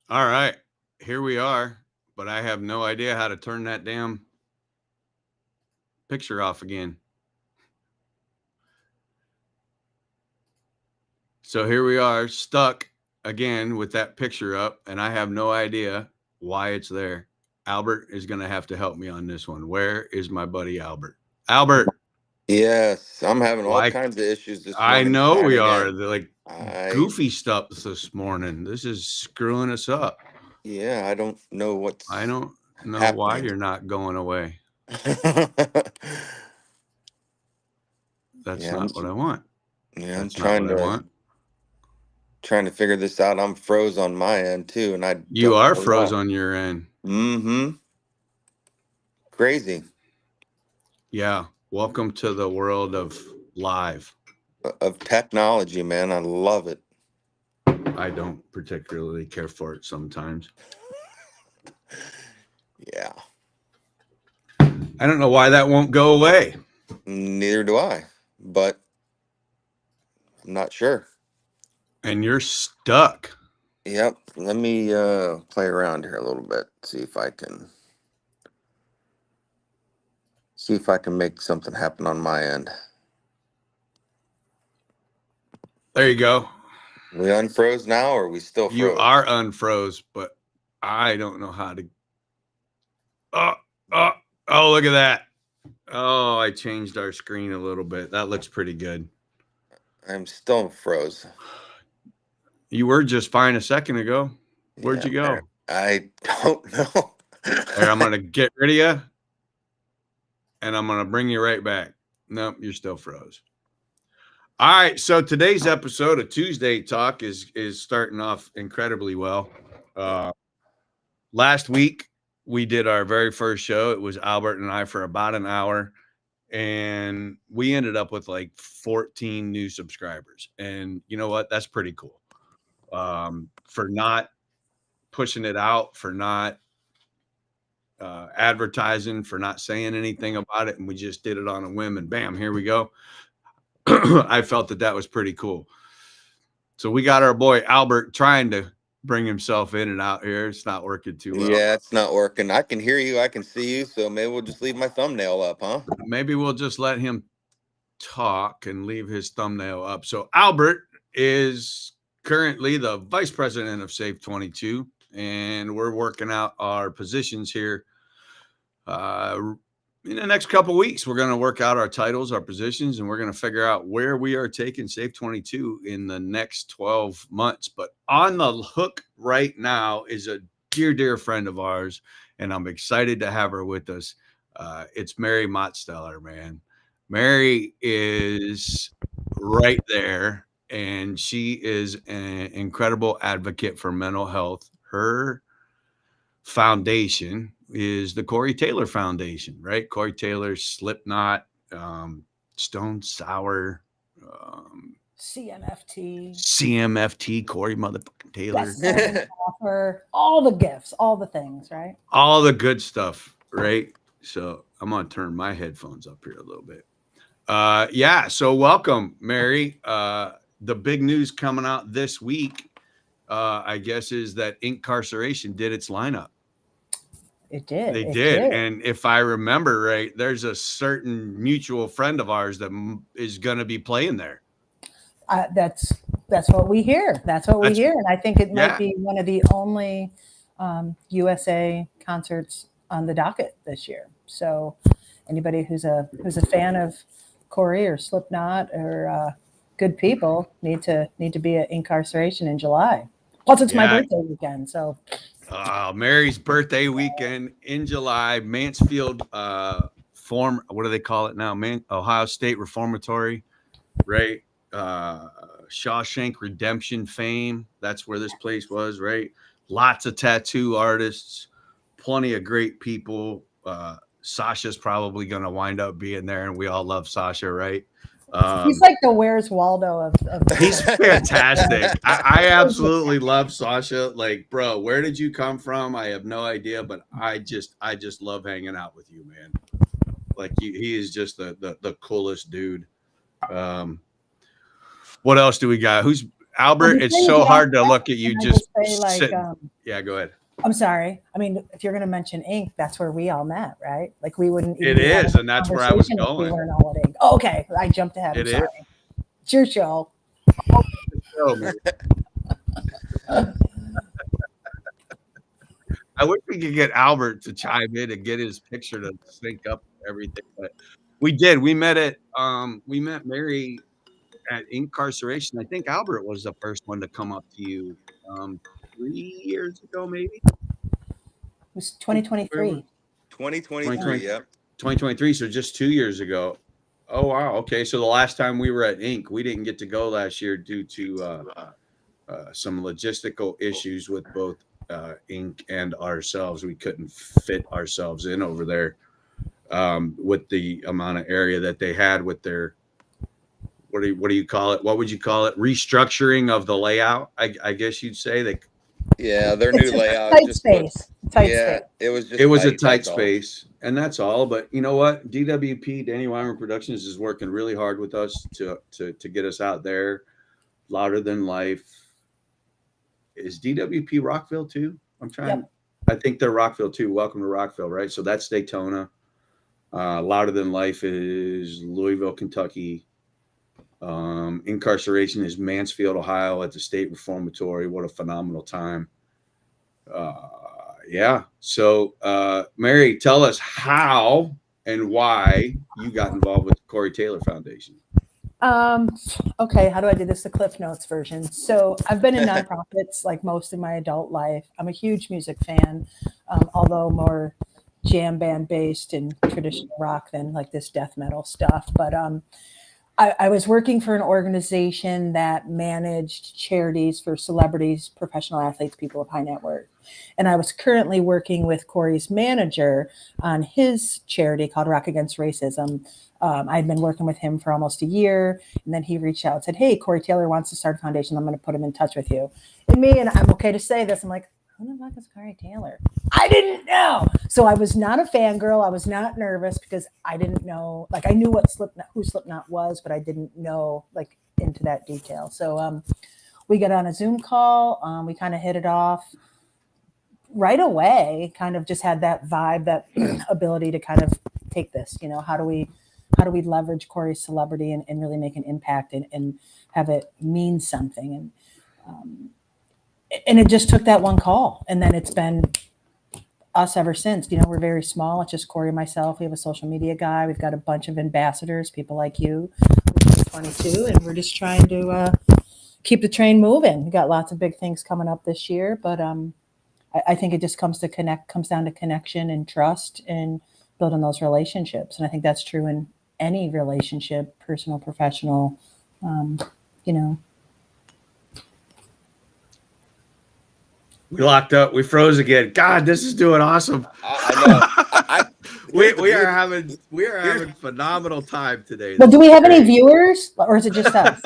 All right, here we are, but I have no idea how to turn that damn picture off again. So here we are, stuck again with that picture up, and I have no idea why it's there. Albert is going to have to help me on this one. Where is my buddy Albert? Albert, Yes, I'm having all why? kinds of issues this I morning know we signing are. in. They're like I goofy stuff this morning. This is screwing us up. yeah, I don't know I what's don't know why happening. you're not going away. That's yeah, I'm not what I want. yeah, I'm That's not what I want. trying to figure this out. I'm froze on my end too, and I You don't are know froze why. on your end. Mm-hmm. Crazy. Yeah. Welcome to the world of live. Of technology, man. I love it. I don't particularly care for it sometimes. Yeah. I don't know why that won't go away. Neither do I, but I'm not sure. And you're stuck. Yep. Let me play around here a little bit. See if I can make something happen on my end. There you go. We unfroze now, or we still You froze? are unfroze, but I don't know how to. Oh, oh, oh, look at that. Oh, I changed our screen a little bit. That looks pretty good. I'm still froze. You were just fine a second ago. Where'd Yeah, you go? I don't know. There, I'm going to get rid of you and I'm going to bring you right back. Nope, you're still froze. All right, so today's episode of Tuesday Talk is starting off incredibly well. Uh, Last week we did our very first show. It was Albert and I for about an hour, and we ended up with like 14 new subscribers. And you know what? That's pretty cool. For not pushing it out, for not advertising, for not saying anything about it, and we just did it on a whim, and bam, here we go. I felt that was pretty cool. So we got our boy Albert trying to bring himself in and out here. It's not working too well. Yeah, it's not working. I can hear you. I can see you. So maybe we'll just leave my thumbnail up, huh? Maybe we'll just let him talk and leave his thumbnail up. So Albert is currently the vice president of Safe 22, and we're working out our positions here. In the next couple of weeks, we're going to work out our titles, our positions, and we're going to figure out where we are taking Safe 22 in the next 12 months. But on the hook right now is a dear, dear friend of ours, and I'm excited to have her with us. It's Mary Mottsteller, man. Mary is right there, and she is an incredible advocate for mental health. Her foundation is the Corey Taylor Foundation, right? Corey Taylor, Slipknot, Stone Sour, CMFT, CMFT, Corey motherfucking Taylor, Best Selling Author, all the gifts, all the things, right? all the good stuff, right? So I'm gonna turn my headphones up here a little bit. Yeah, so welcome, Mary. The big news coming out this week, I guess, is that Incarceration did its lineup. It did. They It did. did. And if I remember right, there's a certain mutual friend of ours that is going to be playing there. That's what we hear. That's what we That's, hear, and I think it might yeah. be one of the only USA concerts on the docket this year. So anybody who's a fan of Corey or Slipknot or Good People need to be at Incarceration in July. Plus, it's my Yeah. birthday weekend, so Mary's birthday weekend in July, Mansfield, what do they call it now? Ohio State Reformatory, right? Shawshank Redemption fame. That's where this place was, right? Lots of tattoo artists, plenty of great people. Sasha's probably going to wind up being there, and we all love Sasha, right? he's like the Where's Waldo of He's fantastic. I absolutely love Sasha. Like, bro, where did you come from? I have no idea, but I just love hanging out with you, man. Like, he is just the coolest dude. What else do we got? Albert, it's so hard to look at you just say, like, sitting. Yeah, go ahead. I'm sorry. I mean, if you're going to mention Inc., that's where we all met, right? Like, we wouldn't even It is, and that's where I was if we going. weren't all at Inc. Oh, okay, I jumped ahead. I'm sorry. It's your show. I wish we could get Albert to chime in and get his picture to sync up everything, but we did. We met Mary at incarceration. I think Albert was the first one to come up to you 3 years ago, maybe. It was 2023. 2023, yep. 2023, so just 2 years ago. Oh, wow. Okay, so the last time we were at Inc., we didn't get to go last year due to some logistical issues with both Inc. and ourselves. We couldn't fit ourselves in over there with the amount of area that they had with their what do you call it? What would you call it? Restructuring of the layout, I guess you'd say. Their new layout. Tight space. It was a tight space, and that's all. But you know what? DWP, Danny Weimer Productions, is working really hard with us to get us out there. Louder Than Life. Is DWP Rockville too? I'm trying. Yep. I think they're Rockville too. Welcome to Rockville, right? So that's Daytona. Louder Than Life is Louisville, Kentucky. Incarceration is Mansfield, Ohio, at the State Reformatory. What a phenomenal time. Yeah. So, Mary, tell us how and why you got involved with the Corey Taylor Foundation. Okay, how do I do this? The Cliff Notes version. So I've been in nonprofits like most of my adult life. I'm a huge music fan, although more jam band based and traditional rock than like this death metal stuff. But I was working for an organization that managed charities for celebrities, professional athletes, people of high net worth. And I was currently working with Corey's manager on his charity called Rock Against Racism. I'd been working with him for almost a year. And then he reached out and said, hey, Corey Taylor wants to start a foundation. I'm going to put him in touch with you. And I'm okay to say this, I'm like, who the fuck is Corey Taylor? I didn't know. So I was not a fangirl. I was not nervous because I didn't know, like I knew who Slipknot was, but I didn't know like into that detail. So we got on a Zoom call. We kind of hit it off right away, kind of just had that vibe, that ability to kind of take this, how do we leverage Corey's celebrity and really make an impact and have it mean something. And it just took that one call. And then it's been us ever since. We're very small. It's just Corey and myself. We have a social media guy. We've got a bunch of ambassadors, people like you, 22, and we're just trying to keep the train moving. We got lots of big things coming up this year, but I think it just comes down to connection and trust and building those relationships. And I think that's true in any relationship, personal, professional, We locked up. We froze again. God, this is doing awesome. I know. We are having phenomenal time today. Well, do we have any viewers, or is it just us?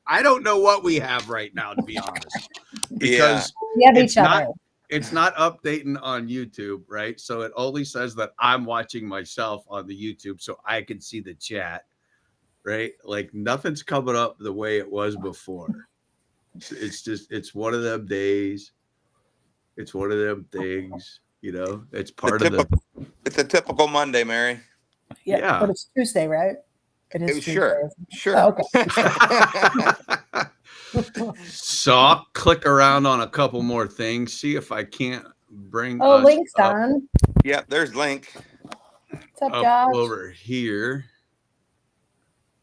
I don't know what we have right now, to be honest, because we have each other. It's not updating on YouTube, right? So it only says that I'm watching myself on the YouTube, so I can see the chat, right? Like nothing's coming up the way it was before. It's one of them days. It's one of them things, it's part of it's a typical Monday, Mary. Yeah. But it's Tuesday, right? It is Tuesday. Sure. Oh, okay. So I'll click around on a couple more things, see if I can't bring Link's on. Yeah, there's Link. What's up, Josh? Over here.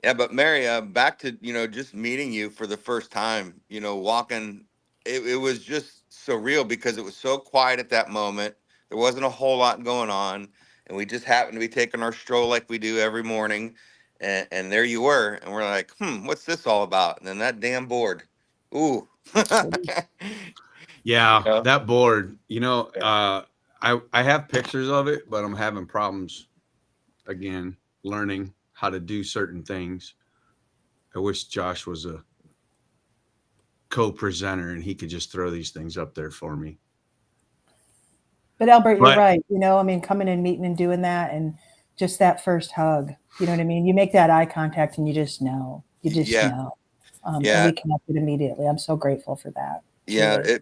Yeah, but Mary, back to, just meeting you for the first time, walking, it was just surreal because it was so quiet at that moment. There wasn't a whole lot going on. And we just happened to be taking our stroll like we do every morning. And there you were. And we're like, what's this all about? And then that damn board. Ooh. Yeah, that board, I have pictures of it, but I'm having problems again, learning how to do certain things. I wish Josh was a co-presenter and he could just throw these things up there for me. But Albert, you're right. Coming and meeting and doing that and just that first hug, you know what I mean? You make that eye contact and you just know. You just know. And Yeah, we connected immediately. I'm so grateful for that, yeah. truly.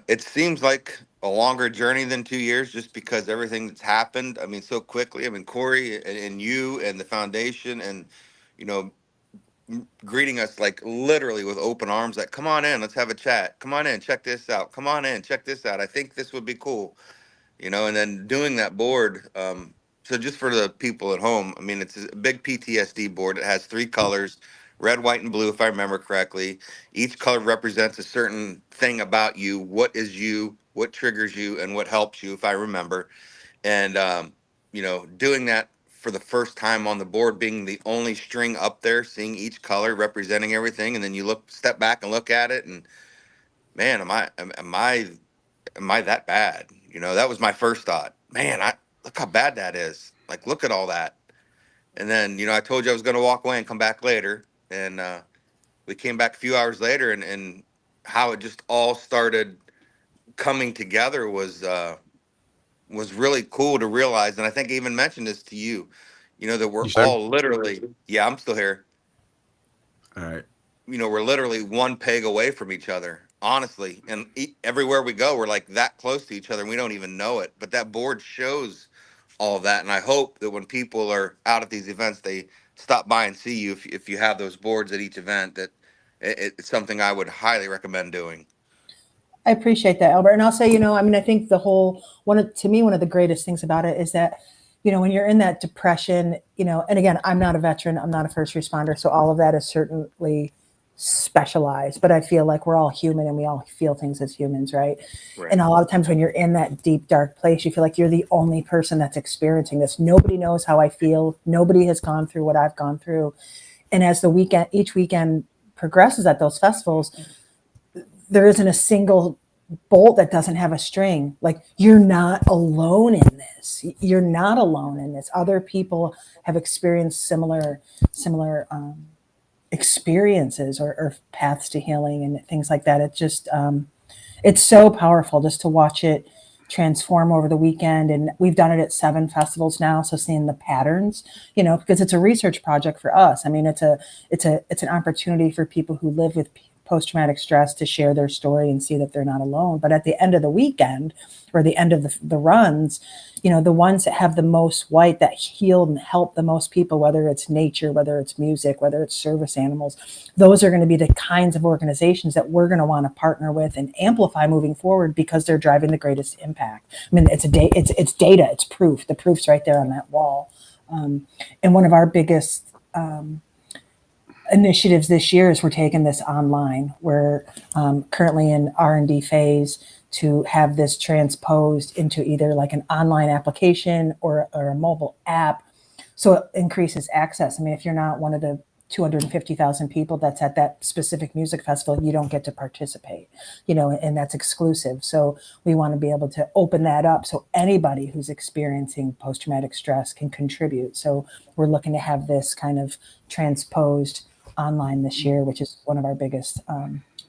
It seems like a longer journey than 2 years, just because everything that's happened. I mean, so quickly. I mean, Corey and you and the foundation, and you know, greeting us like literally with open arms, like, come on in, let's have a chat. Come on in, check this out. Come on in, check this out. I think this would be cool. And then doing that board. So just for the people at home, I mean, it's a big PTSD board. It has three colors, red, white, and blue, if I remember correctly. Each color represents a certain thing about you. What is you, what triggers you, and what helps you, if I remember. And, doing that for the first time on the board, being the only string up there, seeing each color representing everything. And then you step back and look at it, and man, am I that bad? That was my first thought. Man, I look how bad that is. Like, look at all that. And then, I told you I was going to walk away and come back later. And we came back a few hours later, and how it just all started coming together was really cool to realize. And I think I even mentioned this to you, that we're You said, all literally, yeah, I'm still here. all right. We're literally one peg away from each other, honestly. And everywhere we go, we're like that close to each other, and we don't even know it. But that board shows all of that. And I hope that when people are out at these events, they stop by and see you if you have those boards at each event. That it's something I would highly recommend doing. I appreciate that, Albert. And I'll say, I mean, I think to me, one of the greatest things about it is that, when you're in that depression, and again, I'm not a veteran, I'm not a first responder. So all of that is certainly specialized, but I feel like we're all human and we all feel things as humans, right? Right. And a lot of times when you're in that deep, dark place, you feel like you're the only person that's experiencing this. Nobody knows how I feel. Nobody has gone through what I've gone through. And as each weekend progresses at those festivals, there isn't a single bolt that doesn't have a string. Like, you're not alone in this. You're not alone in this. Other people have experienced similar experiences or paths to healing and things like that. It's so powerful just to watch it transform over the weekend. And we've done it at 7 festivals now. So seeing the patterns, because it's a research project for us. I mean, it's an opportunity for people who live with post-traumatic stress to share their story and see that they're not alone. But at the end of the weekend, or the end of the runs, the ones that have the most white, that healed and helped the most people, whether it's nature, whether it's music, whether it's service animals, those are going to be the kinds of organizations that we're going to want to partner with and amplify moving forward, because they're driving the greatest impact. I mean, it's data, it's proof. The proof's right there on that wall. And one of our biggest initiatives this year is we're taking this online. We're currently in R&D phase to have this transposed into either like an online application or a mobile app, so it increases access. I mean, if you're not one of the 250,000 people that's at that specific music festival, you don't get to participate, and that's exclusive. So we want to be able to open that up so anybody who's experiencing post-traumatic stress can contribute. So we're looking to have this kind of transposed online this year, which is one of our biggest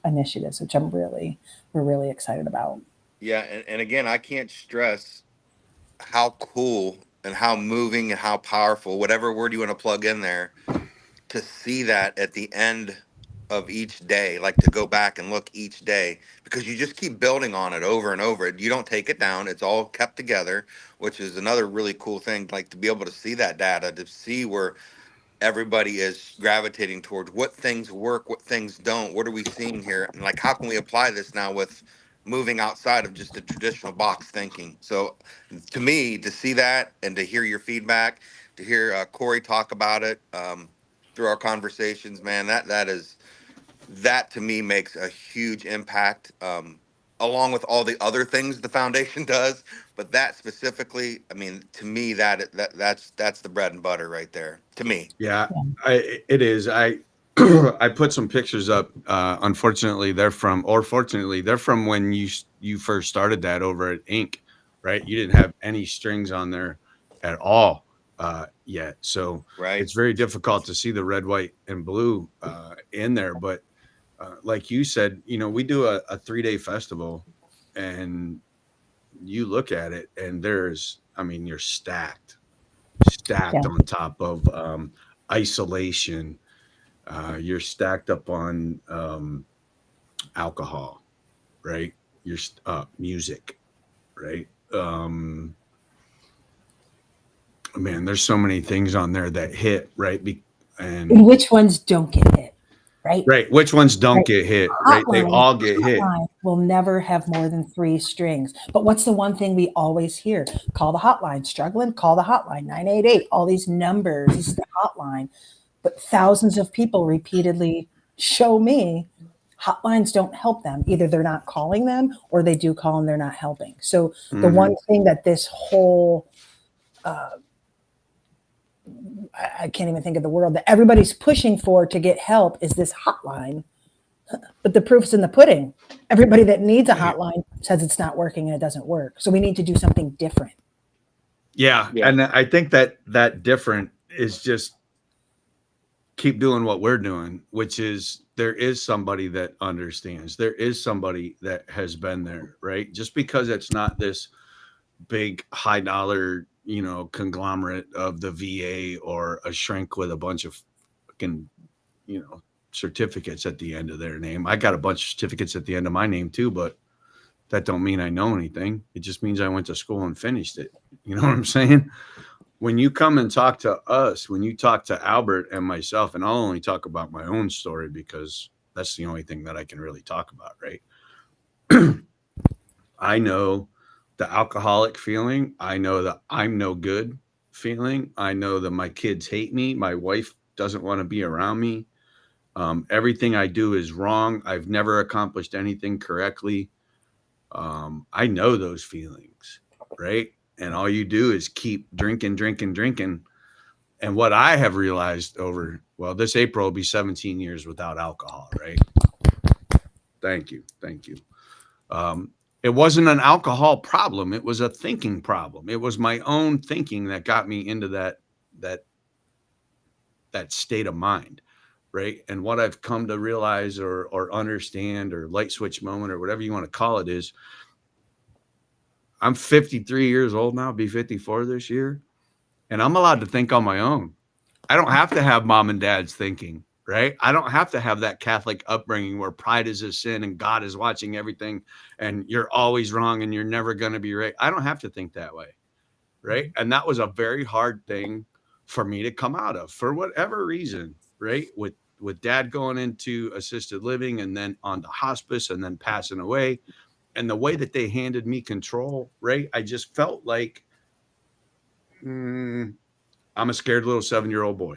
initiatives, which we're really excited about. Yeah, and again, I can't stress how cool and how moving and how powerful, whatever word you want to plug in there, to see that at the end of each day, like to go back and look each day, because you just keep building on it over and over. You don't take it down. It's all kept together, which is another really cool thing, like to be able to see that data, to see where everybody is gravitating towards, what things work, what things don't, what are we seeing here, and like how can we apply this now with moving outside of just the traditional box thinking. So to me, to see that and to hear your feedback, to hear Corey talk about it through our conversations, man, that to me makes a huge impact, along with all the other things the foundation does. But that specifically, I mean, to me, that's the bread and butter right there to me. Yeah, it is. I I put some pictures up. Unfortunately, fortunately, they're from when you first started that over at Inc. Right? You didn't have any strings on there at all yet, so Right. it's very difficult to see the red, white, and blue in there. But like you said, we do a 3-day festival, and you look at it, and I mean, you're stacked Yeah. on top of isolation, You're stacked up on alcohol, right? You're music, right? Man, there's so many things on there that hit, right? And And which ones don't get hit, right? right, which ones don't Right. get hit, right? They all get hit. Hotline will never have more than 3 strings. But what's the one thing we always hear? Call the hotline. Struggling? Call the hotline. 988. All these numbers. This is the hotline. But thousands of people repeatedly show me hotlines don't help them. Either they're not calling them or they do call and they're not helping. So the Mhm. one thing that this whole I can't even think of the word that everybody's pushing for to get help is this hotline. But the proof's in the pudding. Everybody that needs a hotline says it's not working and it doesn't work. So we need to do something different. Yeah, and I think that different is just keep doing what we're doing, which is there is somebody that understands. There is somebody that has been there, right? Just because it's not this big high dollar, conglomerate of the VA or a shrink with a bunch of fucking, certificates at the end of their name. I got a bunch of certificates at the end of my name too, but that don't mean I know anything. It just means I went to school and finished it. You know what I'm saying? When you come and talk to us, when you talk to Albert and myself, and I'll only talk about my own story because that's the only thing that I can really talk about, right? I know the alcoholic feeling. I know the I'm no good feeling. I know that my kids hate me. My wife doesn't want to be around me. Everything I do is wrong. I've never accomplished anything correctly. I know those feelings, right? And all you do is keep drinking, drinking, drinking. And what I have realized this April will be 17 years without alcohol, right? Thank you. Thank you. It wasn't an alcohol problem. It was a thinking problem. It was my own thinking that got me into that state of mind, right? And what I've come to realize or understand or light switch moment or whatever you want to call it is I'm 53 years old now, be 54 this year, and I'm allowed to think on my own. I don't have to have mom and dad's thinking, right? I don't have to have that Catholic upbringing where pride is a sin and God is watching everything and you're always wrong and you're never going to be right. I don't have to think that way, right? And that was a very hard thing for me to come out of for whatever reason, right? With dad going into assisted living and then onto hospice and then passing away, and the way that they handed me control, right? I just felt like I'm a scared little 7-year-old boy.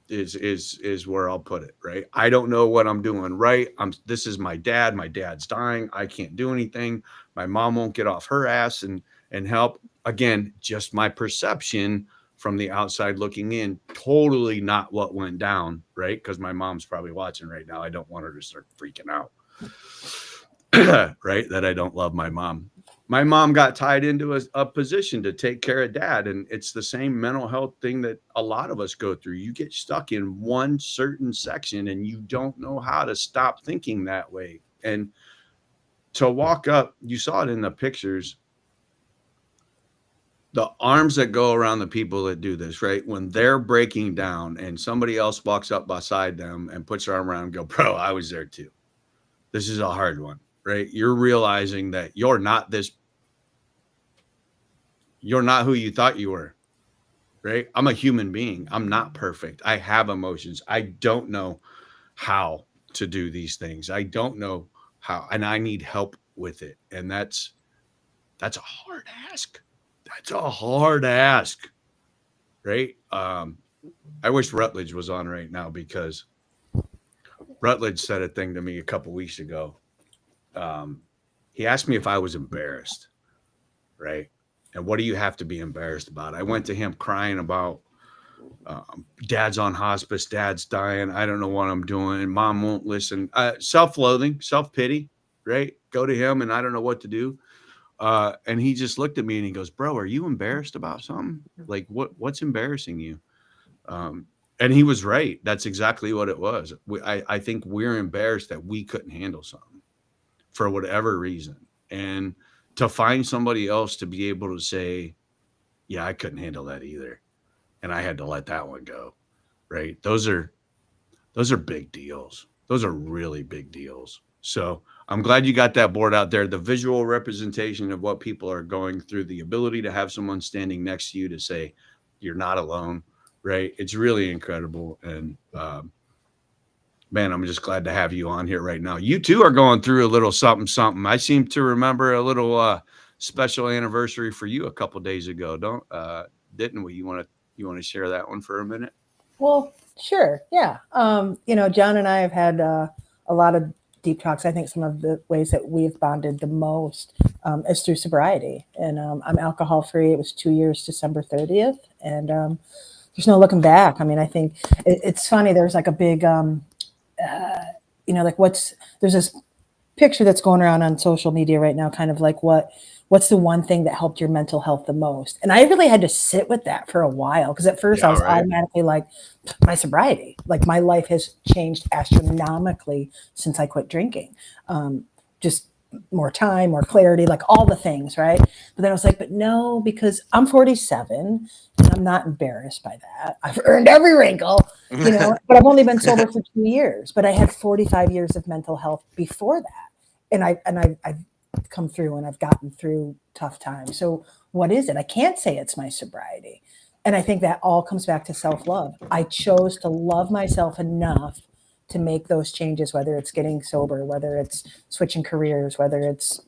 Is where I'll put it, right? I don't know what I'm doing right. This is my dad. My dad's dying. I can't do anything. My mom won't get off her ass and help. Again, just my perception from the outside looking in, totally not what went down, right? Because my mom's probably watching right now. I don't want her to start freaking out. Right? That I don't love my mom. My mom got tied into a position to take care of dad. And it's the same mental health thing that a lot of us go through. You get stuck in one certain section and you don't know how to stop thinking that way. And to walk up, you saw it in the pictures, the arms that go around the people that do this, right? When they're breaking down and somebody else walks up beside them and puts their arm around and go, bro, I was there too. This is a hard one, right? You're realizing that you're not who you thought you were, right? I'm a human being. I'm not perfect. I have emotions. I don't know how to do these things. I don't know how, and I need help with it. And that's a hard ask. That's a hard ask, right? I wish Rutledge was on right now because Rutledge said a thing to me a couple weeks ago. He asked me if I was embarrassed, right? And what do you have to be embarrassed about? I went to him crying about dad's on hospice, dad's dying. I don't know what I'm doing. Mom won't listen. Self-loathing, self-pity, right? Go to him and I don't know what to do. And he just looked at me and he goes, bro, are you embarrassed about something? Like what's embarrassing you? And he was right. That's exactly what it was. I think we're embarrassed that we couldn't handle something for whatever reason. And to find somebody else to be able to say, yeah, I couldn't handle that either. And I had to let that one go. Right. Those are those are big deals. Those are really big deals. So I'm glad you got that board out there. The visual representation of what people are going through, the ability to have someone standing next to you to say, you're not alone, right? It's really incredible. And man, I'm just glad to have you on here right now. You too are going through a little something, something. I seem to remember a little special anniversary for you a couple days ago. Didn't we? You want to share that one for a minute? Well, sure. Yeah. John and I have had a lot of deep talks. I think some of the ways that we've bonded the most is through sobriety. And I'm alcohol free. It was 2 years, December 30th. And there's no looking back. I mean, I think it's funny. There's like a big, like there's this picture that's going around on social media right now, kind of like what's the one thing that helped your mental health the most? And I really had to sit with that for a while, because at first I was automatically like, my sobriety. Like, my life has changed astronomically since I quit drinking. Just more time, more clarity, like all the things, right? But then I was like, but no, because I'm 47 and I'm not embarrassed by that. I've earned every wrinkle, but I've only been sober for 2 years. But I had 45 years of mental health before that. And I've come through, and I've gotten through tough times. So what is it? I can't say it's my sobriety. And I think that all comes back to self-love. I chose to love myself enough to make those changes, whether it's getting sober, whether it's switching careers, whether it's,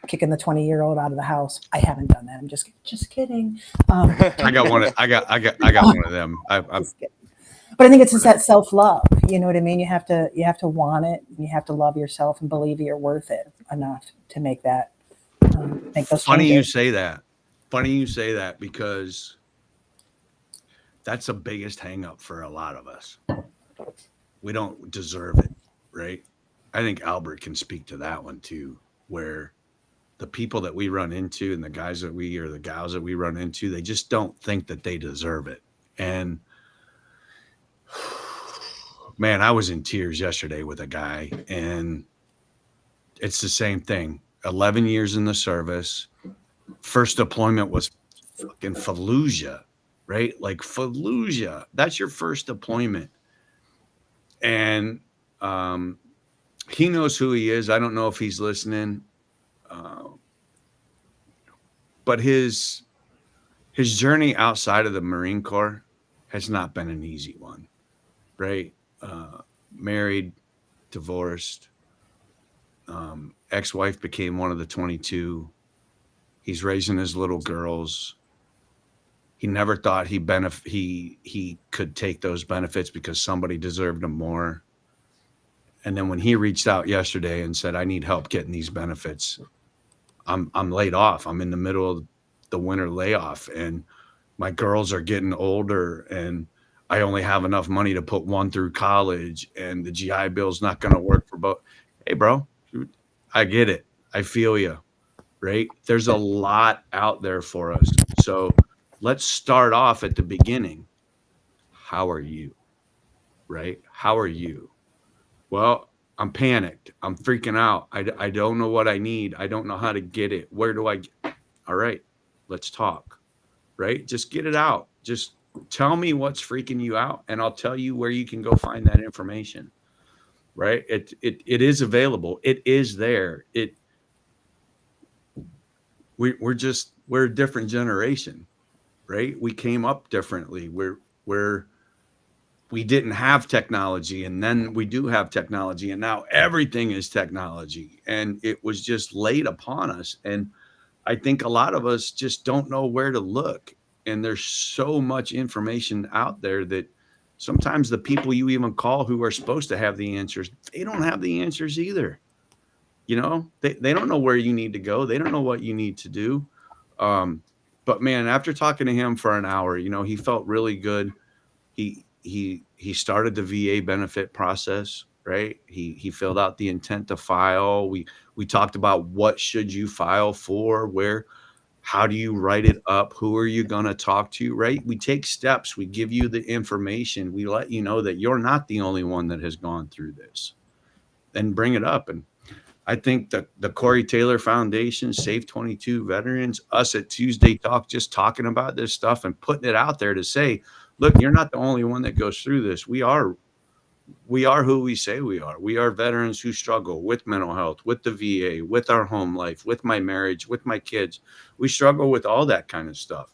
kicking the 20-year-old out of the house. I haven't done that. I'm just kidding. I got one. I got one of them. But I think it's just that self-love. You know what I mean? You have to want it, and you have to love yourself and believe you're worth it enough to make that, make those Funny changes. you say that. Funny you say that, because that's the biggest hang up for a lot of us. We don't deserve it, right? I think Albert can speak to that one too, where the people that we run into and the guys that the gals that we run into, they just don't think that they deserve it. And man, I was in tears yesterday with a guy, and it's the same thing. 11 years in the service. First deployment was fucking Fallujah, right? Like Fallujah. That's your first deployment. And he knows who he is. I don't know if he's listening. But his journey outside of the Marine Corps has not been an easy one, right? Married, divorced, ex-wife became one of the 22. He's raising his little girls. He never thought he could take those benefits because somebody deserved them more. And then when he reached out yesterday and said, I need help getting these benefits, I'm laid off. I'm in the middle of the winter layoff, and my girls are getting older, and I only have enough money to put one through college, and the GI Bill's not going to work for both. Hey, bro, I get it. I feel you, right? There's a lot out there for us. So let's start off at the beginning. How are you? Right? How are you? Well, I'm panicked. I'm freaking out. I don't know what I need. I don't know how to get it. Where do I get? All right, let's talk. Right? Just get it out. Just tell me what's freaking you out, and I'll tell you where you can go find that information. Right? It is available. It is there. We're a different generation, right? We came up differently. We didn't have technology, and then we do have technology, and now everything is technology, and it was just laid upon us. And I think a lot of us just don't know where to look, and there's so much information out there that sometimes the people you even call who are supposed to have the answers, they don't have the answers either. They don't know where you need to go. They don't know what you need to do. But man, after talking to him for an hour, he felt really good. He started the VA benefit process, right? He filled out the intent to file. We talked about what should you file for, how do you write it up, who are you going to talk to, right? We take steps. We give you the information. We let you know that you're not the only one that has gone through this, and bring it up. And I think that the Corey Taylor Foundation, Safe 22 Veterans, us at Tuesday Talk, just talking about this stuff and putting it out there to say, look, you're not the only one that goes through this. We are we are who we say we are. We are veterans who struggle with mental health, with the VA, with our home life, with my marriage, with my kids. We struggle with all that kind of stuff.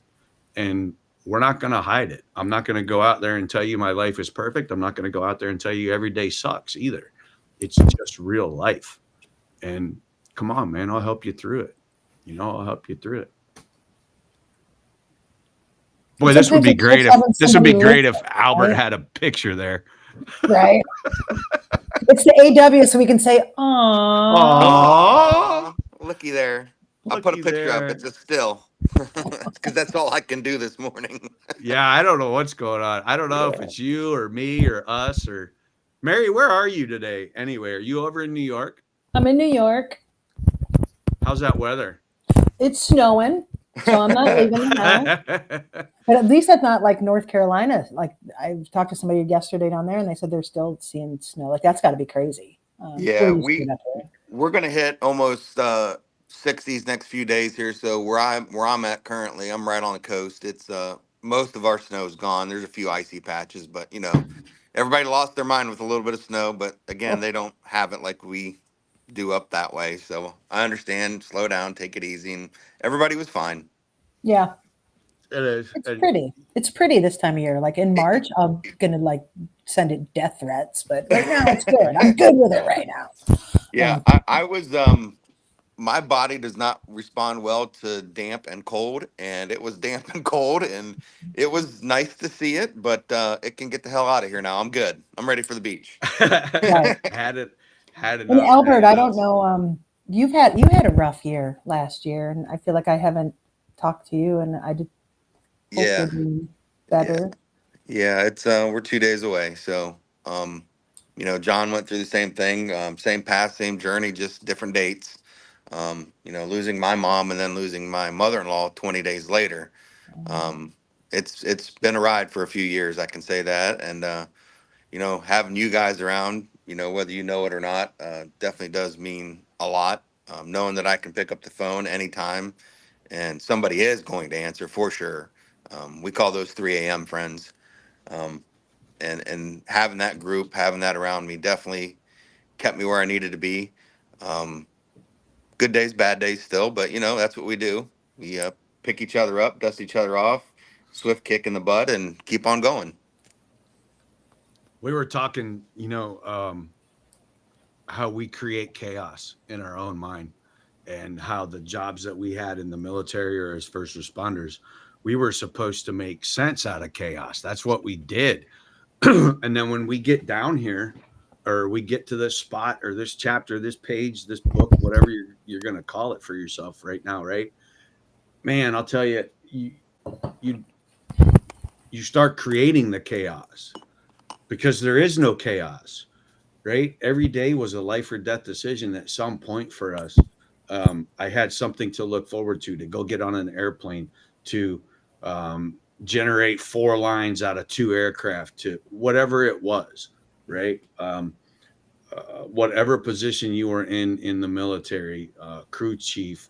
And we're not going to hide it. I'm not going to go out there and tell you my life is perfect. I'm not going to go out there and tell you every day sucks either. It's just real life. And come on, man, I'll help you through it. I'll help you through it. Boy, And this would sometimes be it's just great having if somebody Albert right? had a picture there. Right. It's the AW, so we can say, "Aww." Aww. Looky there. I'll put a Looky picture up. there. It's a still. Because that's all I can do this morning. Yeah, I don't know what's going on. I don't know if it's you or me or us or Mary. Where are you today? Anyway, are you over in New York? I'm in New York. How's that weather? It's snowing, so I'm not leaving the house. But at least it's not like North Carolina. Like I talked to somebody yesterday down there, and they said they're still seeing snow. Like that's got to be crazy. Yeah, We're used to it up here. we're gonna hit almost 60s next few days here. So where I'm at currently, I'm right on the coast. It's most of our snow's gone. There's a few icy patches, but everybody lost their mind with a little bit of snow. But again, they don't have it like we do up that way. So I understand. Slow down, take it easy, and everybody was fine. Yeah, It is. it's pretty. It's pretty this time of year. Like in March, I'm gonna like send it death threats, but right now it's good. I'm good with it right now. Yeah, I was my body does not respond well to damp and cold, and it was damp and cold, and it was nice to see it, but it can get the hell out of here now. I'm good. I'm ready for the beach. Right. had it. Had And enough. Had Albert, I enough. don't know. You had a rough year last year, and I feel like I haven't talked to you, and I did hope you're Yeah, doing yeah, better. yeah. It's we're 2 days away, so John went through the same thing, same path, same journey, just different dates. Losing my mom and then losing my mother-in-law 20 days later. Um, it's been a ride for a few years, I can say that, and having you guys around, whether you know it or not, definitely does mean a lot. Knowing that I can pick up the phone anytime and somebody is going to answer for sure. We call those 3 a.m. friends. Um, and having that group, having that around me definitely kept me where I needed to be. Um, Good days, bad days still, but that's what we do. We pick each other up, dust each other off, swift kick in the butt, and keep on going. We were talking, how we create chaos in our own mind and how the jobs that we had in the military or as first responders, we were supposed to make sense out of chaos. That's what we did. And then when we get down here or we get to this spot or this chapter, this page, this book, whatever you're going to call it for yourself right now, right? Man, I'll tell you, you you start creating the chaos because there is no chaos, right? Every day was a life or death decision at some point for us. I had something to look forward to go get on an airplane, to generate 4 lines out of 2 aircraft, to whatever it was, right? Whatever position you were in the military, crew chief,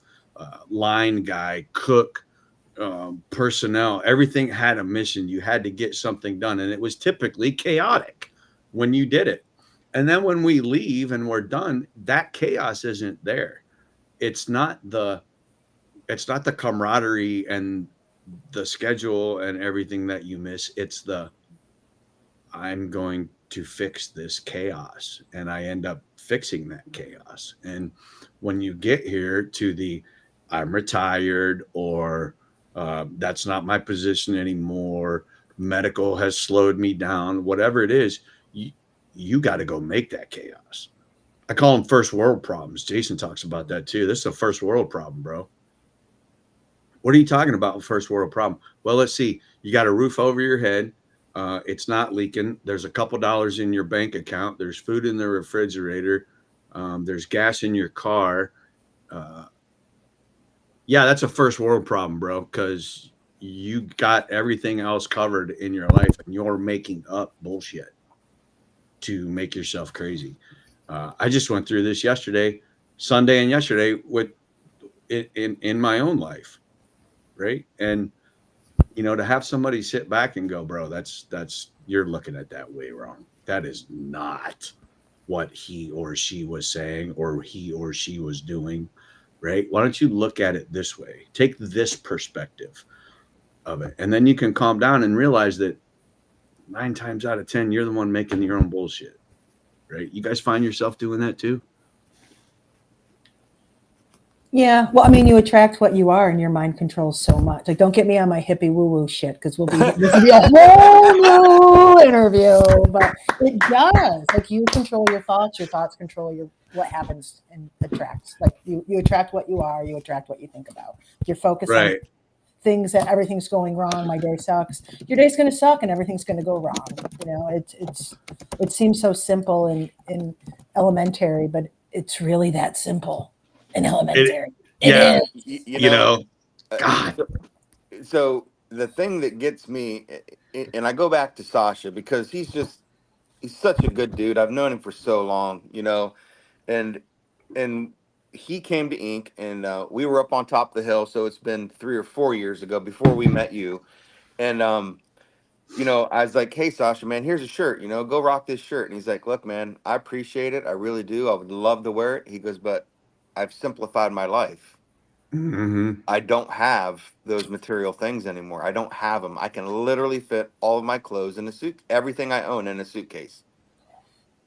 line guy, cook, personnel, everything had a mission. You had to get something done, and it was typically chaotic when you did it. And then when we leave and we're done, that chaos isn't there. It's not the camaraderie and the schedule and everything that you miss. It's the I'm going to fix this chaos, and I end up fixing that chaos. And when you get here to the I'm retired or that's not my position anymore, medical has slowed me down, whatever it is, you got to go make that chaos. I call them first world problems. Jason talks about that too. This is a first world problem, bro. What are you talking about? First world problem. Well, let's see. You got a roof over your head. It's not leaking. There's a couple dollars in your bank account. There's food in the refrigerator. There's gas in your car. Uh, yeah, that's a first world problem, bro, because you got everything else covered in your life and you're making up bullshit to make yourself crazy. I just went through this yesterday, Sunday and yesterday with in my own life, right? And to have somebody sit back and go, bro, that's you're looking at that way wrong. That is not what he or she was saying or he or she was doing, right? Why don't you look at it this way? Take this perspective of it. And then you can calm down and realize that 9 times out of 10, you're the one making your own bullshit, right? You guys find yourself doing that too? Yeah, well, I mean, you attract what you are, and your mind controls so much. Like, don't get me on my hippie woo woo shit because this will be a whole new interview. But it does. Like, you control your thoughts. Your thoughts control your what happens and attracts. Like, you attract what you are. You attract what you think about. If you're focused on Right. things that everything's going wrong, my day sucks. Your day's going to suck, and everything's going to go wrong. It seems so simple and elementary, but it's really that simple and It, elementary. It yeah, is. You you know, know, uh, God. so the thing that gets me, and I go back to Sasha because he's such a good dude. I've known him for so long, and and he came to Inc. and we were up on top of the hill. So it's been 3 or 4 years ago before we met you, and I was like, "Hey, Sasha, man, here's a shirt. Go rock this shirt." And he's like, "Look, man, I appreciate it. I really do. I would love to wear it." He goes, "But I've simplified my life. Mm-hmm. I don't have those material things anymore. I don't have them. I can literally fit all of my clothes in a suit, everything I own in a suitcase."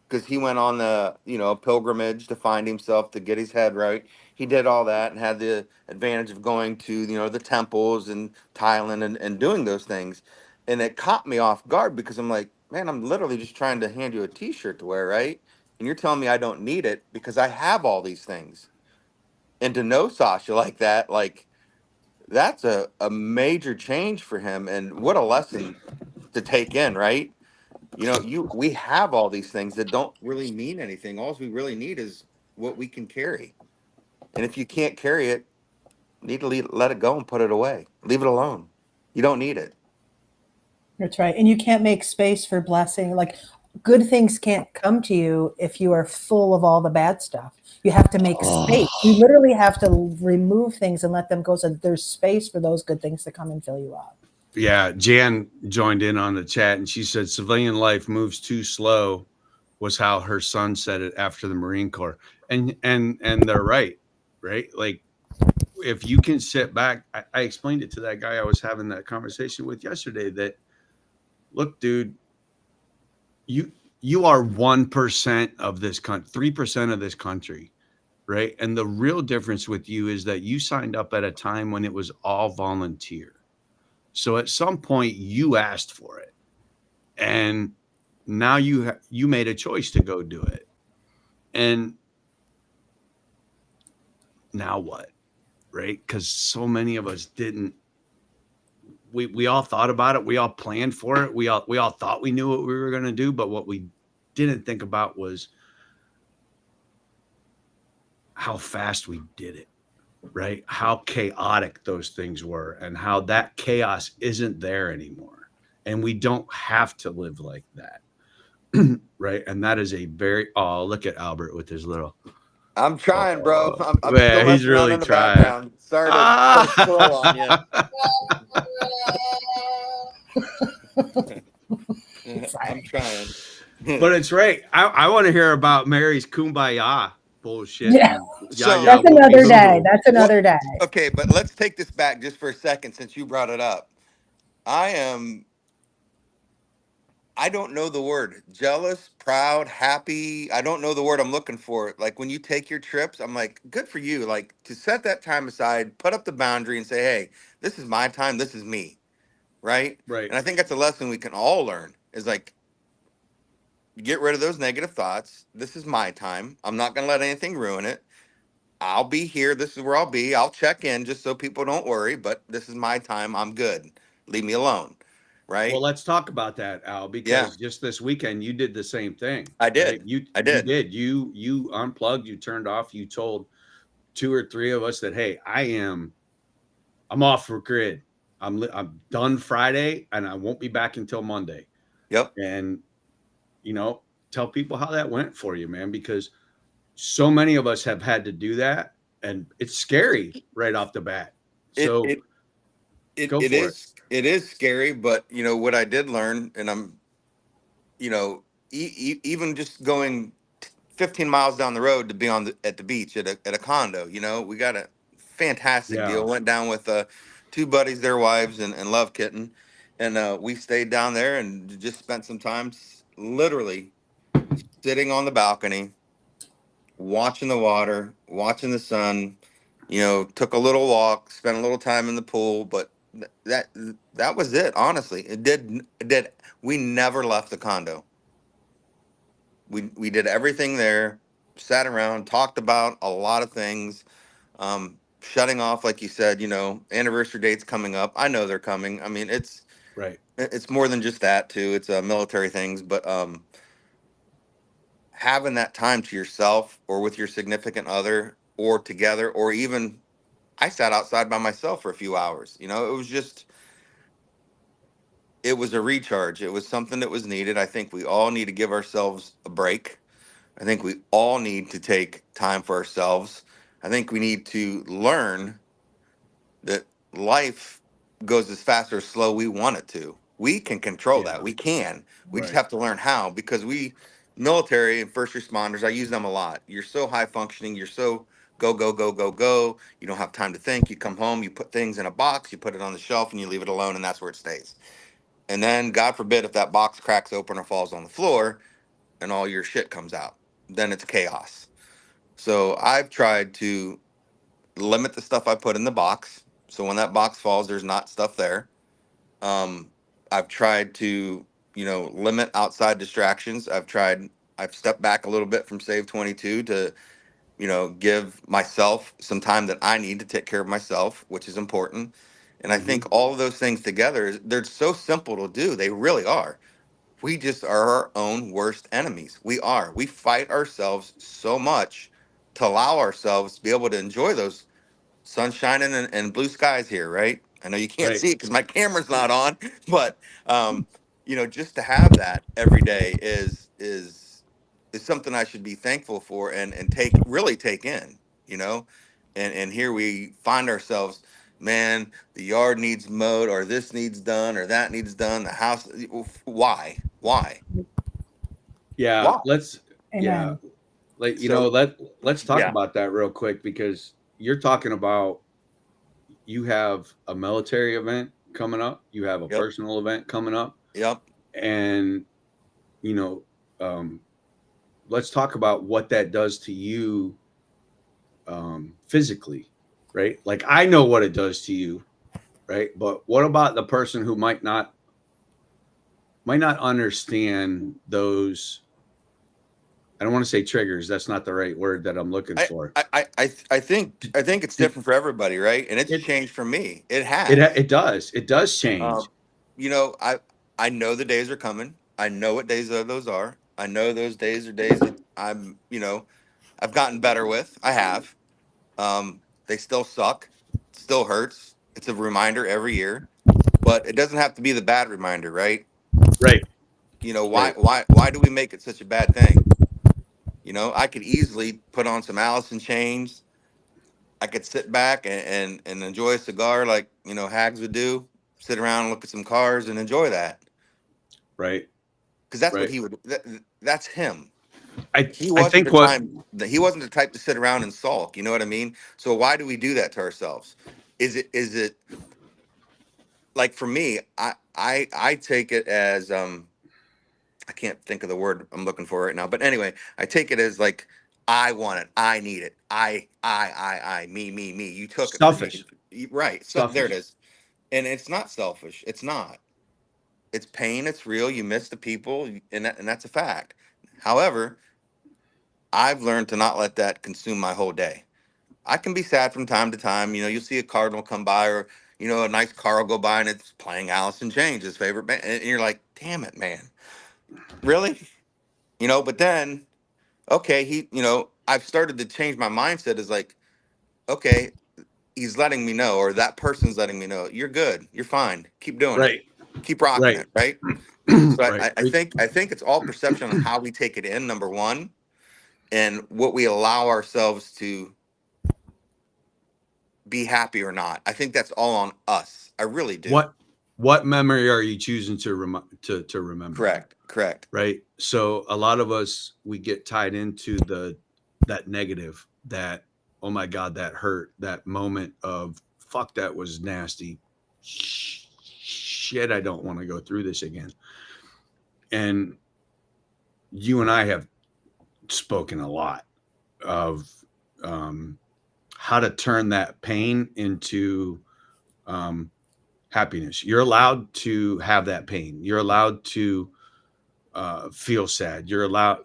Because he went on a pilgrimage to find himself, to get his head right. He did all that and had the advantage of going to the temples in Thailand and doing those things. And it caught me off guard because I'm like, man, I'm literally just trying to hand you a T-shirt to wear, right? And you're telling me I don't need it because I have all these things. And to know Sasha like that, like that's a major change for him, and what a lesson to take in, right? We have all these things that don't really mean anything. All we really need is what we can carry. And if you can't carry it, need to let it go and put it away. Leave it alone. You don't need it. That's right. And you can't make space for blessing. Like, good things can't come to you if you are full of all the bad stuff. You have to make space. You Oh, literally have to remove things and let them go so that there's space for those good things to come and fill you up. yeah. Jan joined in on the chat and she said civilian life moves too slow was how her son said it after the Marine Corps. And they're right, right? Like if you can sit back, I explained it to that guy I was having that conversation with yesterday that look, dude, you you are 1% of this country, 3% of this country, right? And the real difference with you is that you signed up at a time when it was all volunteer. So at some point you asked for it, and now you made a choice to go do it. And now what, right? Because so many of us didn't. We all thought about it. We all planned for it. We all thought we knew what we were going to do, but what we didn't think about was how fast we did it, right? How chaotic those things were, and how that chaos isn't there anymore. And we don't have to live like that. Right. And that is a very, oh, look at Albert with his little, I'm trying, bro. oh, I'm still man, he's messing around really in the trying. background. Sorry to put a squirrel on you. Ah! I'm trying. But it's right. I want to hear about Mary's kumbaya bullshit Yeah, and So, yaya that's whoopie another hoo day. hoo. That's what? another day. Okay, but let's take this back just for a second since you brought it up. I am I don't know the word. Jealous, proud, happy. I don't know the word I'm looking for. Like when you take your trips, I'm like, good for you. Like to set that time aside, put up the boundary and say, hey, this is my time. This is me. Right. Right. And I think that's a lesson we can all learn is like, get rid of those negative thoughts. This is my time. I'm not going to let anything ruin it. I'll be here. This is where I'll be. I'll check in just so people don't worry, but this is my time. I'm good. Leave me alone. Well, Right. let's talk about that, Al, Yeah, because just this weekend you did the same thing, I right? did. You I you did. did. You unplugged, you turned off, you told two or three of us that, hey, I'm off for grid. I'm done Friday and I won't be back until Monday. Yep. And tell people how that went for you, man, because so many of us have had to do that and it's scary right off the bat. It So it it go it for it. is it is scary, but what I did learn, and I'm you know even just going 15 miles down the road to be at the beach at a condo. We got a fantastic Yeah. deal. Went down with two buddies, their wives, and Love Kitten, and we stayed down there and just spent some time literally sitting on the balcony, watching the water, watching the sun. Took a little walk, spent a little time in the pool, but that was it. Honestly, it did. We never left the condo. We did everything there, sat around, talked about a lot of things. Shutting off, like you said, anniversary dates coming up. I know they're coming. I mean, Right. it's more than just that too. It's military things, but having that time to yourself or with your significant other or together, or even I sat outside by myself for a few hours. It was a recharge. It was something that was needed. I think we all need to give ourselves a break. I think we all need to take time for ourselves. I think we need to learn that life goes as fast or slow we want it to. We can control that. Yeah. We can. We just Right. have to learn how, because military and first responders, I use them a lot. You're so high functioning. You're so go, go, go, go, go. You don't have time to think. You come home, you put things in a box, you put it on the shelf, and you leave it alone, and that's where it stays. And then, God forbid, if that box cracks open or falls on the floor and all your shit comes out, then it's chaos. So I've tried to limit the stuff I put in the box. So when that box falls, there's not stuff there. Um, I've tried to, limit outside distractions. I've stepped back a little bit from Save 22 to, give myself some time that I need to take care of myself, which is important. And I Hmm. think all of those things together, they're so simple to do. They really are. We just are our own worst enemies. We are. We fight ourselves so much to allow ourselves to be able to enjoy those sunshine and blue skies here, right? I know you can't Right. see it because my camera's not on, but just to have that every day is something I should be thankful for and take in, you know. And here we find ourselves, man, the yard needs mowed, or this needs done, or that needs done, the house. Why? Why? Yeah. Why? Yeah. Amen. Like, So let's talk yeah, about that real quick, because you're talking about, you have a military event coming up, you have a yep, personal event coming up, yep, and you know, um, let's talk about what that does to you, physically, right? Like, I know what it does to you, right? But what about the person who might not understand those? I don't want to say triggers. That's not the right word that I'm looking I, for. I think it's It different for everybody, right? And it's it changed for me. It it, has. it does. It does change. Um, I know the days are coming. I know what days those are. I know those days are days that I've gotten better with. I have. They still suck. Still hurts. It's a reminder every year, but it doesn't have to be the bad reminder, right? Right. Why Right. why do we make it such a bad thing? I could easily put on some Alice in Chains. I could sit back and enjoy a cigar like, Hags would do, sit around and look at some cars and enjoy that. Right. Because that's what Right. he would, that's him. I He I wasn't think the what time that he wasn't the type to sit around and sulk. You know what I mean? So why do we do that to ourselves? Is it like, for me, I take it as, I can't think of the word I'm looking for right now. But anyway, I take it as like, I want it. I need it. Me. You took it from me. selfish, Right. So there it selfish, is. And it's not selfish. It's not. It's pain. It's real. You miss the people, and that's a fact. However, I've learned to not let that consume my whole day. I can be sad from time to time. You'll see a cardinal come by, or a nice car will go by and it's playing Alice in Chains, his favorite band, and you're like, damn it, man, really? But then, okay, I've started to change my mindset. Is like, okay, he's letting me know, or that person's letting me know, you're good, you're fine, keep doing it, right, keep rocking right, it, right? So right, I think it's all perception on how we take it in, number one, and what we allow ourselves to be happy or not. I think that's all on us. I really do. what what memory are you choosing to remember? Correct. Right. So a lot of us, we get tied into that negative, that, oh my God, that hurt, that moment of fuck, that was nasty. Shit, I don't want to go through this again. And you and I have spoken a lot of how to turn that pain into happiness. You're allowed to have that pain. You're allowed to feel sad. You're allowed.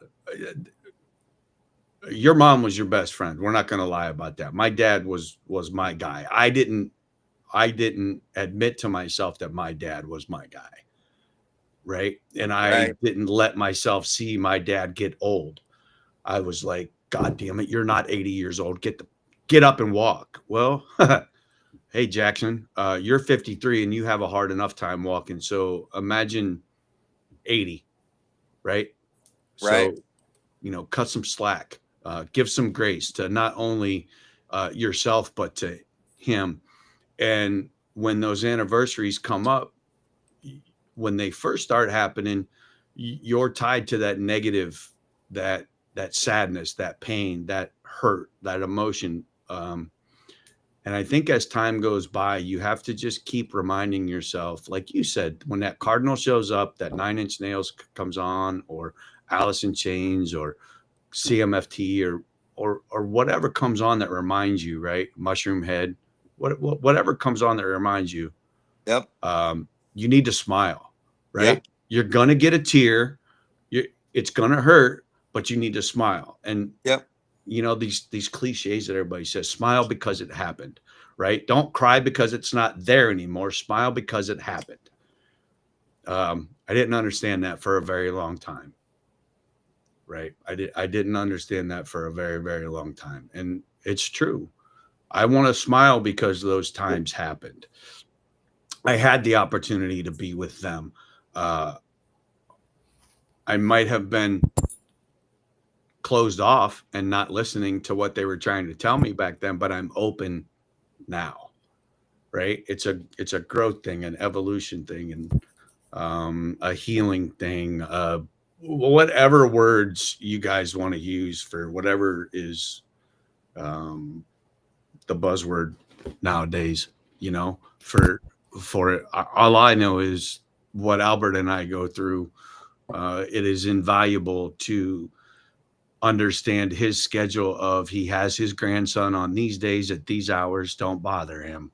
Your mom was your best friend. We're not going to lie about that. My dad was my guy. I didn't admit to myself that my dad was my guy. Right. And I didn't let myself see my dad get old. I was like, God damn it, you're not 80 years old. Get up and walk. Well, hey, Jackson, you're 53 and you have a hard enough time walking. So imagine 80, right? Right. So, cut some slack, give some grace to not only yourself, but to him. And when those anniversaries come up, when they first start happening, you're tied to that negative, that sadness, that pain, that hurt, that emotion. And I think as time goes by, you have to just keep reminding yourself, like you said, when that Cardinal shows up, that 9 Inch Nails comes on, or Alice in Chains, or CMFT, or whatever comes on that reminds you, right? Mushroom Head, whatever comes on that reminds you. Yep. You need to smile, right? Yeah. You're gonna get a tear. It's gonna hurt, but you need to smile. And yep. These cliches that everybody says, smile because it happened, right? Don't cry because it's not there anymore. Smile because it happened. I didn't understand that for a very long time. Right. I didn't understand that for a very, very long time. And it's true. I want to smile because those times happened. I had the opportunity to be with them. I might have been closed off and not listening to what they were trying to tell me back then, but I'm open now. Right. It's a growth thing, an evolution thing, and a healing thing, whatever words you guys want to use for whatever is the buzzword nowadays, for it. All I know is what Albert and I go through. It is invaluable to understand his schedule of, he has his grandson on these days at these hours, don't bother him.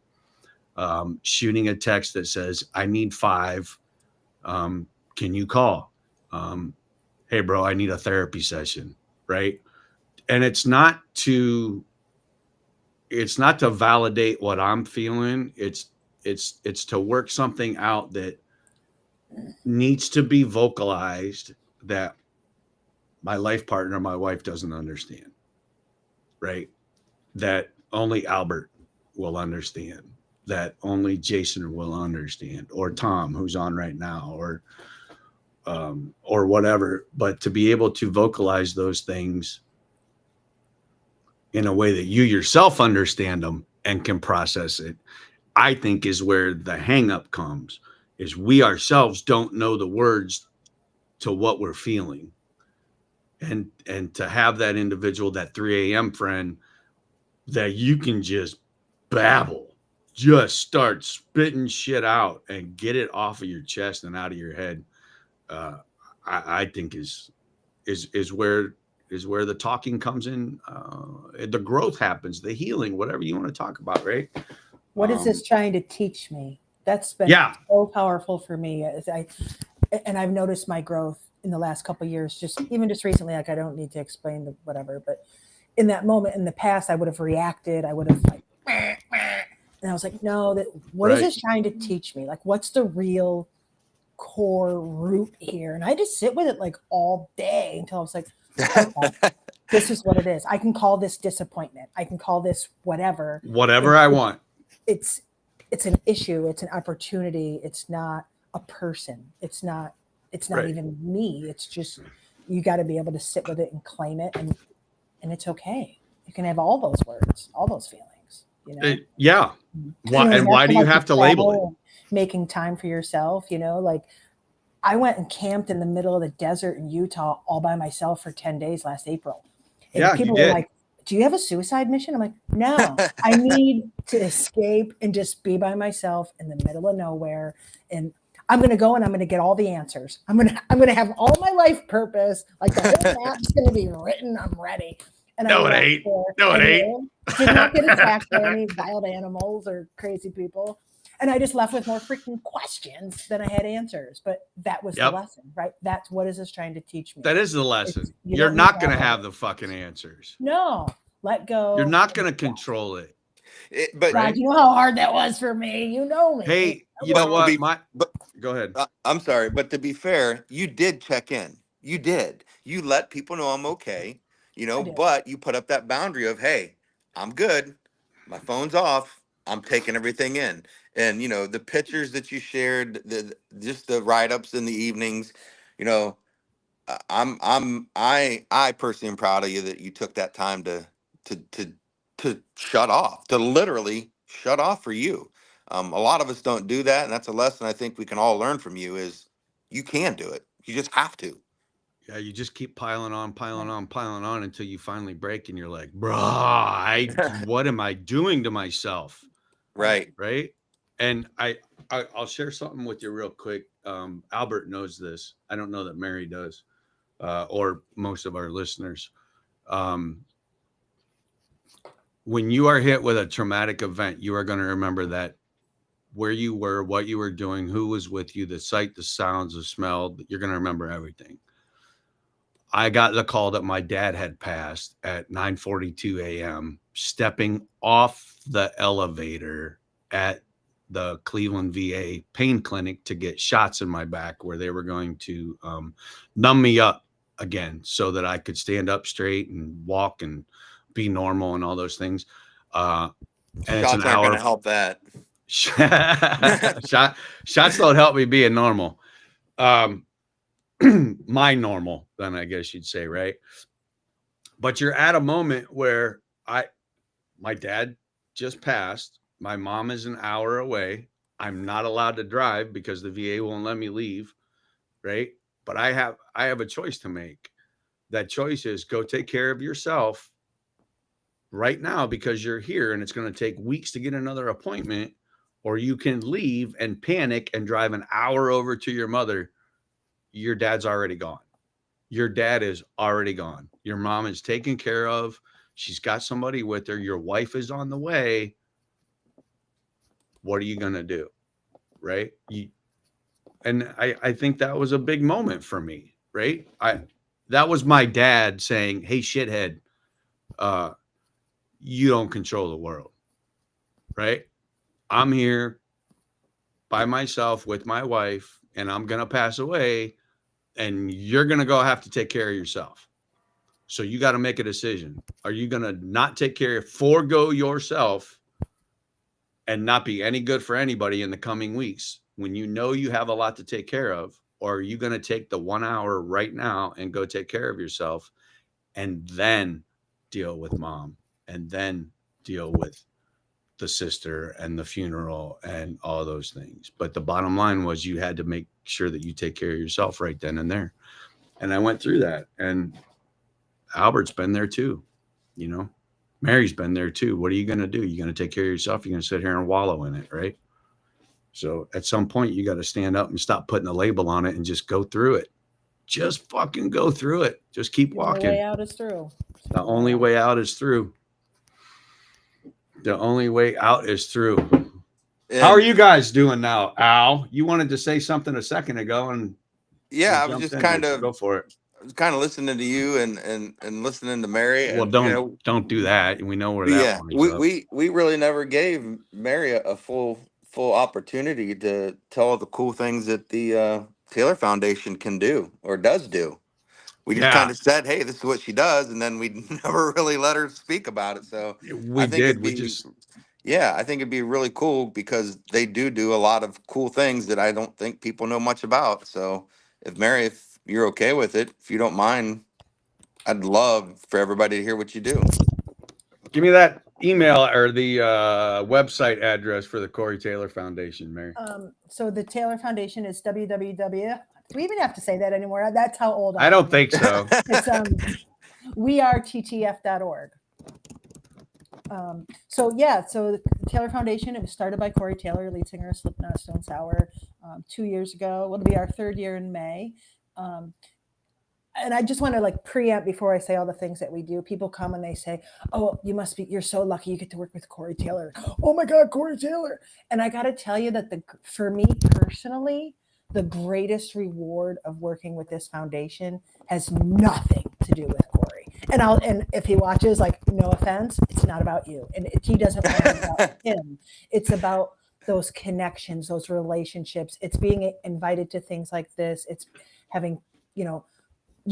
Shooting a text that says, I need 5. Can you call? Hey bro, I need a therapy session. Right. And it's not to validate what I'm feeling. It's to work something out that needs to be vocalized, that my life partner, my wife, doesn't understand. Right. That only Albert will understand, that only Jason will understand, or Tom, who's on right now, or whatever. But to be able to vocalize those things in a way that you yourself understand them and can process it, I think is where the hang up comes, is we ourselves don't know the words to what we're feeling. And to have that individual, that 3 a.m. friend, that you can just babble, just start spitting shit out and get it off of your chest and out of your head, I think is where the talking comes in. The growth happens, the healing, whatever you want to talk about, right? What is this trying to teach me? That's been so powerful for me. And I've noticed my growth in the last couple of years, just recently. Like, I don't need to explain the whatever, but in that moment in the past, I would have reacted. I would have like, and I was like, no, what is this trying to teach me? Like, what's the real core root here? And I just sit with it like all day until I was like, okay, this is what it is. I can call this disappointment. I can call this whatever I want. It's an issue. It's an opportunity. It's not a person. It's not even me. It's just, you got to be able to sit with it and claim it. And it's okay. You can have all those words, all those feelings, Yeah. Why do you have to label it? making time for yourself, like I went and camped in the middle of the desert in Utah all by myself for 10 days last April. And Yeah, you people were did. like, do you have a suicide mission? I'm like, no, I need to escape and just be by myself in the middle of nowhere. And I'm going to go and I'm going to get all the answers. I'm going to have all my life purpose. Like the whole map's going to be written. I'm ready. And I No, it left ain't. there. No, it I ain't. know, did not get attacked by any wild animals or crazy people. And I just left with more freaking questions than I had answers. But that was the Yep. lesson, right? That's what is this trying to teach me? That is the lesson. It's- you You're don't not need going to all of have it. the fucking answers. No, let go. You're not going to control it. But God, Right? you know how hard that was for me. You know me. Hey, you But know to what? be- but Go ahead. I'm sorry, but to be fair, you did check in. You did. You let people know I'm okay, I did. but you put up that boundary of, hey, I'm good. My phone's off. I'm taking everything in. And the pictures that you shared, just the write-ups in the evenings, you know, I personally am proud of you that you took that time to to to shut off, to literally shut off for you. A lot of us don't do that, and that's a lesson I think we can all learn from you. Is you can do it. You just have to. Yeah, you just keep piling on, piling Right. on, piling on until you finally break and you're like, bruh, what am I doing to myself? Right. Right. And I'll share something with you real quick. Albert knows this. I don't know that Mary does, or most of our listeners. Um, when you are hit with a traumatic event, you are going to remember that where you were, what you were doing, who was with you, the sight, the sounds, the smell. You're going to remember everything. I got the call that my dad had passed at 9:42 a.m. stepping off the elevator at the Cleveland VA pain clinic to get shots in my back where they were going to numb me up again so that I could stand up straight and walk and be normal and all those things. And it's an Shots aren't going to hour. help that. Shots don't help me being normal. My normal, then I guess you'd say, right? But you're at a moment where my dad just passed. My mom is an hour away. I'm not allowed to drive because the VA won't let me leave, right? But I have a choice to make. That choice is go take care of yourself right now because you're here and it's going to take weeks to get another appointment, or you can leave and panic and drive an hour over to your mother. Your dad's already gone. Your dad is already gone. Your mom is taken care of. She's got somebody with her. Your wife is on the way. What are you going to do? Right. And I think that was a big moment for me. Right. That was my dad saying, hey, shithead, you don't control the world. Right. I'm here by myself with my wife and I'm going to pass away and you're going to go have to take care of yourself. So you got to make a decision. Are you going to not take care of, forego yourself and not be any good for anybody in the coming weeks when you know you have a lot to take care of? Or are you going to take the 1 hour right now and go take care of yourself and then deal with mom and then deal with the sister and the funeral and all those things? But the bottom line was you had to make sure that you take care of yourself right then and there. And I went through that. And Albert's been there too, you know. Mary's been there too. What are you going to do? You're going to take care of yourself. You're going to sit here and wallow in it, right? So at some point, you got to stand up and stop putting a label on it and just go through it. Just fucking go through it. Just keep walking. The way out is through. The only way out is through. The only way out is through. How are you guys doing now, Al? You wanted to say something a second ago, and yeah, I was just go for it. listening to you and listening to Mary. Well, And don't do that. We know where that yeah, winds up. we really never gave Mary a full opportunity to tell all the cool things that the Taylor Foundation can do or does do. We just kind of said, hey, this is what she does, and then we never really let her speak about it. So we I think did. I think it'd be really cool because they do a lot of cool things that I don't think people know much about. So if Mary, if you're okay with it, if you don't mind, I'd love for everybody to hear what you do. Give me that email or the website address for the Corey Taylor Foundation, Mary? So the Taylor Foundation is www. Do we even have to say that anymore? That's how old I don't think so. It's wearettf.org. So the Taylor Foundation, it was started by Corey Taylor, lead singer of Slipknot, Stone Sour, 2 years ago. It'll be our 3rd year in May. And I just want to like preempt before I say all the things that we do. People come and they say, "Oh, you're so lucky you get to work with Corey Taylor." Oh my God, Corey Taylor! And I got to tell you that for me personally, the greatest reward of working with this foundation has nothing to do with Corey. And if he watches, like, no offense, it's not about you, and he doesn't want it about him. It's about those connections, those relationships. It's being invited to things like this. It's having, you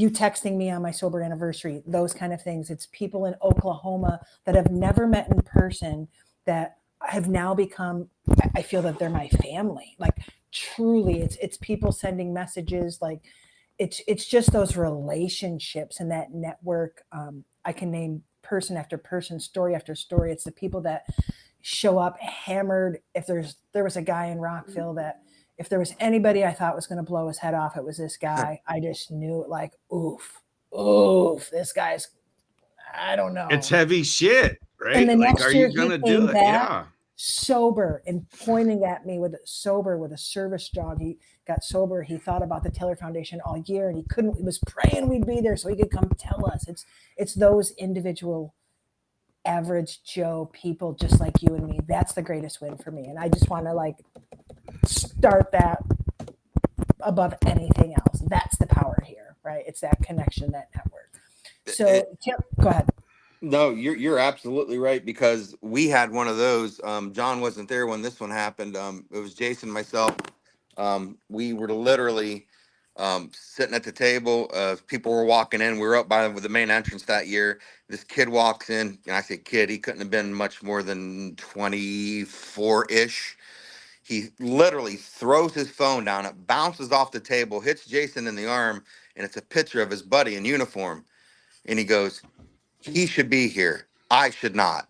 texting me on my sober anniversary, those kind of things. It's people in Oklahoma that have never met in person that have now become, I feel that they're my family. Like truly, it's people sending messages. Like it's just those relationships and that network. I can name person after person, story after story. It's the people that show up hammered. If there was a guy in Rockville that, if there was anybody I thought was going to blow his head off, it was this guy. I just knew it, like, oof, this guy's, I don't know. It's heavy shit, right? And the Like, next are year you going to he do came it? back Yeah. sober and pointing at me with a service dog. He got sober. He thought about the Taylor Foundation all year, and he was praying we'd be there so he could come tell us. It's those individual average Joe people just like you and me. That's the greatest win for me. And I just want to like start that above anything else. That's the power here, right? It's that connection, that network. So go ahead. No, you're absolutely right, because we had one of those. John wasn't there when this one happened. It was Jason, myself. We were literally sitting at the table. People were walking in. We were up by the main entrance that year. This kid walks in, and I say kid. He couldn't have been much more than 24-ish. He literally throws his phone down. It bounces off the table, hits Jason in the arm, and it's a picture of his buddy in uniform. And he goes, "He should be here. I should not."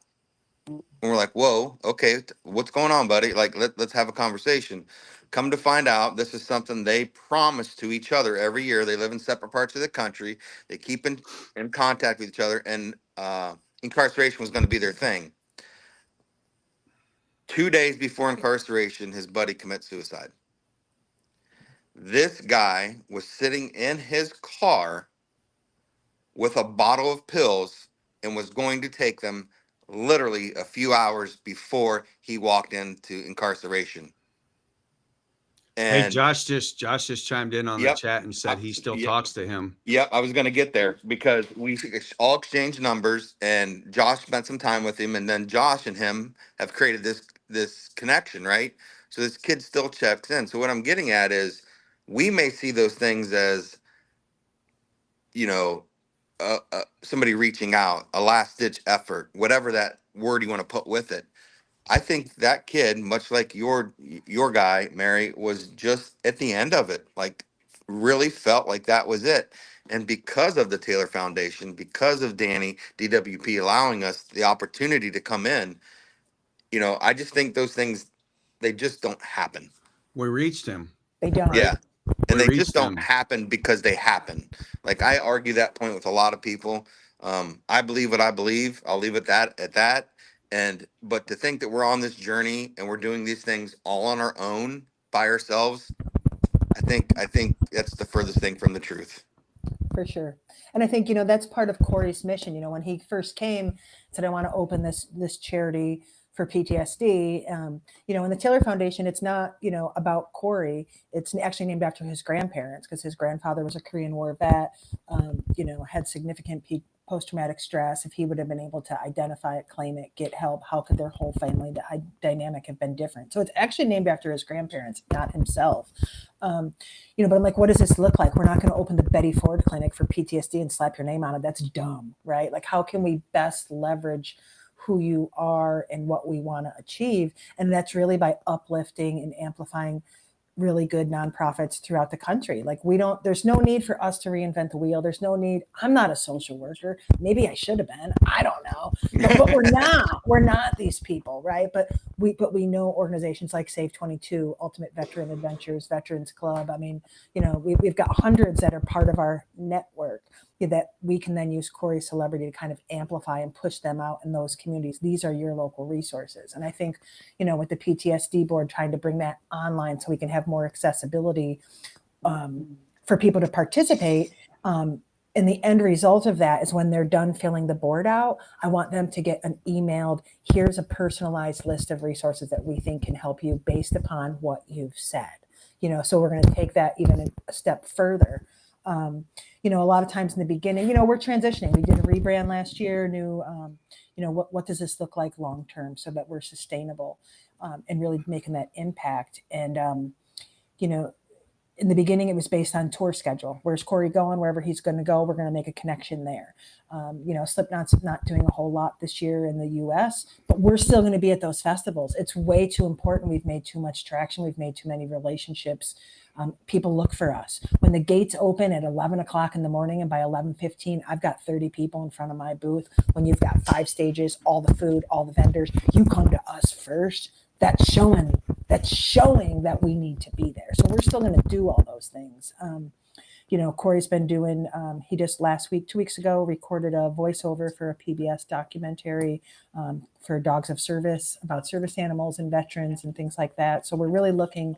And we're like, "Whoa, okay, what's going on, buddy? Like, let's have a conversation." Come to find out, this is something they promise to each other every year. They live in separate parts of the country. They keep in contact with each other, and incarceration was going to be their thing. 2 days before incarceration, his buddy commits suicide. This guy was sitting in his car with a bottle of pills and was going to take them literally a few hours before he walked into incarceration. Hey, And Josh just chimed in on the yep, chat and said he still yep, talks to him. yep, I was going to get there, because we all exchanged numbers, and Josh spent some time with him, and then Josh and him have created this connection, right? So this kid still checks in. So what I'm getting at is, we may see those things as, you know, somebody reaching out, a last ditch effort, whatever that word you want to put with it. I think that kid, much like your guy, Mary, was just at the end of it. Like, really felt like that was it. And because of the Taylor Foundation, because of Danny DWP allowing us the opportunity to come in, I just think those things, they just don't happen. We reached him. They don't. Yeah. And We they just reached don't him. happen because they happen. Like, I argue that point with a lot of people. I believe what I believe. I'll leave it at that. But to think that we're on this journey and we're doing these things all on our own by ourselves, I think that's the furthest thing from the truth. For sure. And I think, that's part of Corey's mission. When he first came, said, I want to open this charity for PTSD. In the Taylor Foundation, it's not, about Corey. It's actually named after his grandparents, because his grandfather was a Korean War vet, had significant post-traumatic stress. If he would have been able to identify it, claim it, get help, how could their whole family dynamic have been different? So it's actually named after his grandparents, not himself. But I'm like, what does this look like? We're not going to open the Betty Ford Clinic for PTSD and slap your name on it. That's dumb, right? Like, how can we best leverage who you are and what we want to achieve? And that's really by uplifting and amplifying really good nonprofits throughout the country. Like there's no need for us to reinvent the wheel. There's no need. I'm not a social worker. Maybe I should have been. I don't know. But we're not these people, right? But we know organizations like Save 22, Ultimate Veteran Adventures, Veterans Club. I mean, we've got hundreds that are part of our network that we can then use Corey's celebrity to kind of amplify and push them out in those communities. These are your local resources. And I think, with the PTSD board trying to bring that online so we can have more accessibility for people to participate. And the end result of that is when they're done filling the board out, I want them to get an emailed, here's a personalized list of resources that we think can help you based upon what you've said. So we're going to take that even a step further. A lot of times in the beginning, we're transitioning. We did a rebrand last year, what does this look like long term so that we're sustainable and really making that impact. And, in the beginning, it was based on tour schedule. Where's Corey going? Wherever he's going to go, we're going to make a connection there. Slipknot's not doing a whole lot this year in the U.S., but we're still going to be at those festivals. It's way too important. We've made too much traction. We've made too many relationships. People look for us. When the gates open at 11 o'clock in the morning and by 11:15, I've got 30 people in front of my booth. When you've got 5 stages, all the food, all the vendors, you come to us first. That's showing that we need to be there. So we're still going to do all those things. Corey's been doing, he just 2 weeks ago, recorded a voiceover for a PBS documentary for Dogs of Service about service animals and veterans and things like that. So we're really looking,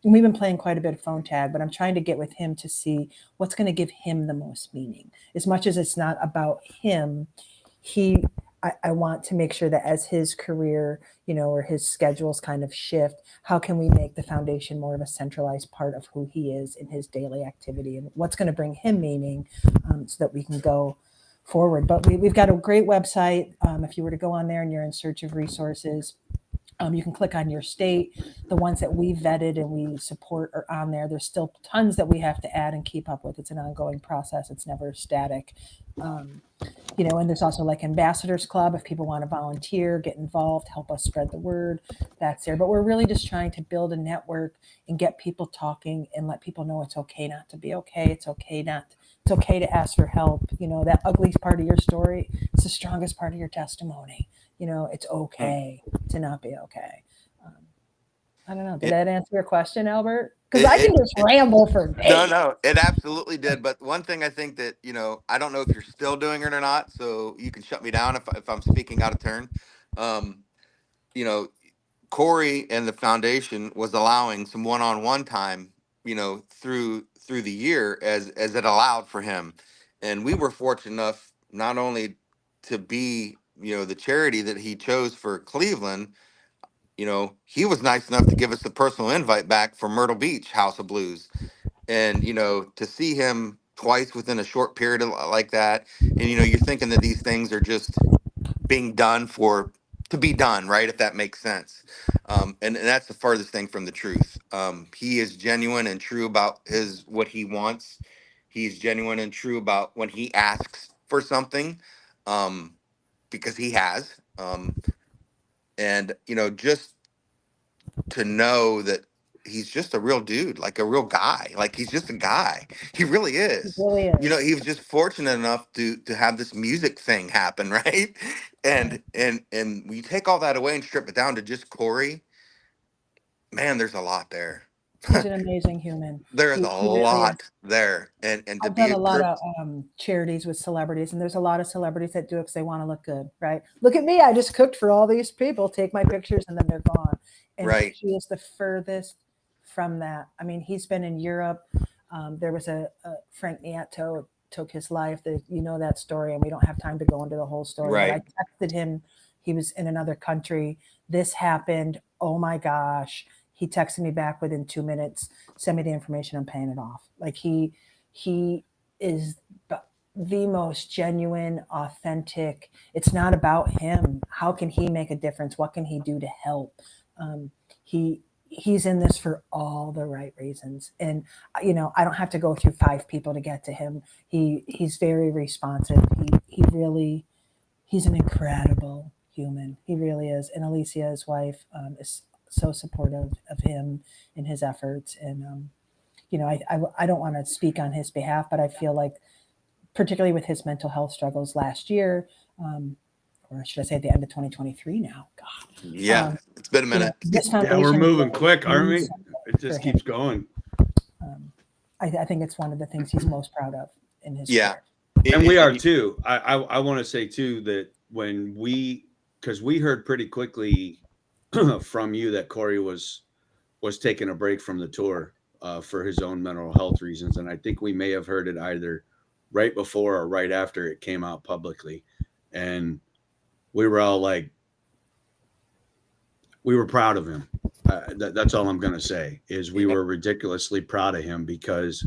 we've been playing quite a bit of phone tag, but I'm trying to get with him to see what's going to give him the most meaning. As much as it's not about him, I want to make sure that as his career, or his schedules kind of shift, how can we make the foundation more of a centralized part of who he is in his daily activity and what's going to bring him meaning so that we can go forward. But we've got a great website. If you were to go on there and you're in search of resources, you can click on your state. The ones that we vetted and we support are on there. There's still tons that we have to add and keep up with. It's an ongoing process. It's never static. And there's also like Ambassadors Club. If people want to volunteer, get involved, help us spread the word, that's there. But we're really just trying to build a network and get people talking and let people know it's okay not to be okay. It's okay to ask for help. That ugly part of your story, it's the strongest part of your testimony. It's okay to not be okay. I don't know. Did that answer your question, Albert? Because I can just ramble for days. No, it absolutely did. But one thing I think that, I don't know if you're still doing it or not, so you can shut me down if I'm speaking out of turn. Corey and the foundation was allowing some one-on-one time, through the year as it allowed for him. And we were fortunate enough not only to be, the charity that he chose for Cleveland. He was nice enough to give us the personal invite back for Myrtle Beach House of Blues. And, to see him twice within a short period like that. And, you're thinking that these things are just being done to be done, right? If that makes sense. And that's the farthest thing from the truth. He is genuine and true about what he wants. He's genuine and true about when he asks for something, because he has. And, just to know that he's just a real dude, like a real guy, like he's just a guy. He really is. He really is. He was just fortunate enough to have this music thing happen, right? And we take all that away and strip it down to just Corey. Man, there's a lot there. He's an amazing human. There is a He really lot is. there, and to I've be done a lot of charities with celebrities, and there's a lot of celebrities that do it because they want to look good, right? Look at me, I just cooked for all these people, take my pictures, and then they're gone. And right. he is the furthest from that. I mean, he's been in Europe. There was a Frank Nieto took his life. That story, and we don't have time to go into the whole story. Right. But I texted him. He was in another country. This happened. Oh my gosh. He texted me back within 2 minutes, send me the information, I'm paying it off. Like he is the most genuine, authentic. It's not about him. How can he make a difference? What can he do to help? He's in this for all the right reasons. And, I don't have to go through 5 people to get to him. He's very responsive. He's an incredible human. He really is. And Alicia, his wife, is so supportive of him and his efforts. And, you know, I don't want to speak on his behalf, but I feel like, particularly with his mental health struggles last year, or should I say at the end of 2023 now, God. Yeah, it's been a You know, minute. this Yeah, we're foundation moving really quick, aren't we? means something It for just him. keeps going. I think it's one of the things he's most proud of in his Yeah. career. And we are too. I want to say too that when because we heard pretty quickly from you that Corey was taking a break from the tour for his own mental health reasons, and I think we may have heard it either right before or right after it came out publicly, and we were all like, we were proud of him. That's all I'm going to say is we were ridiculously proud of him because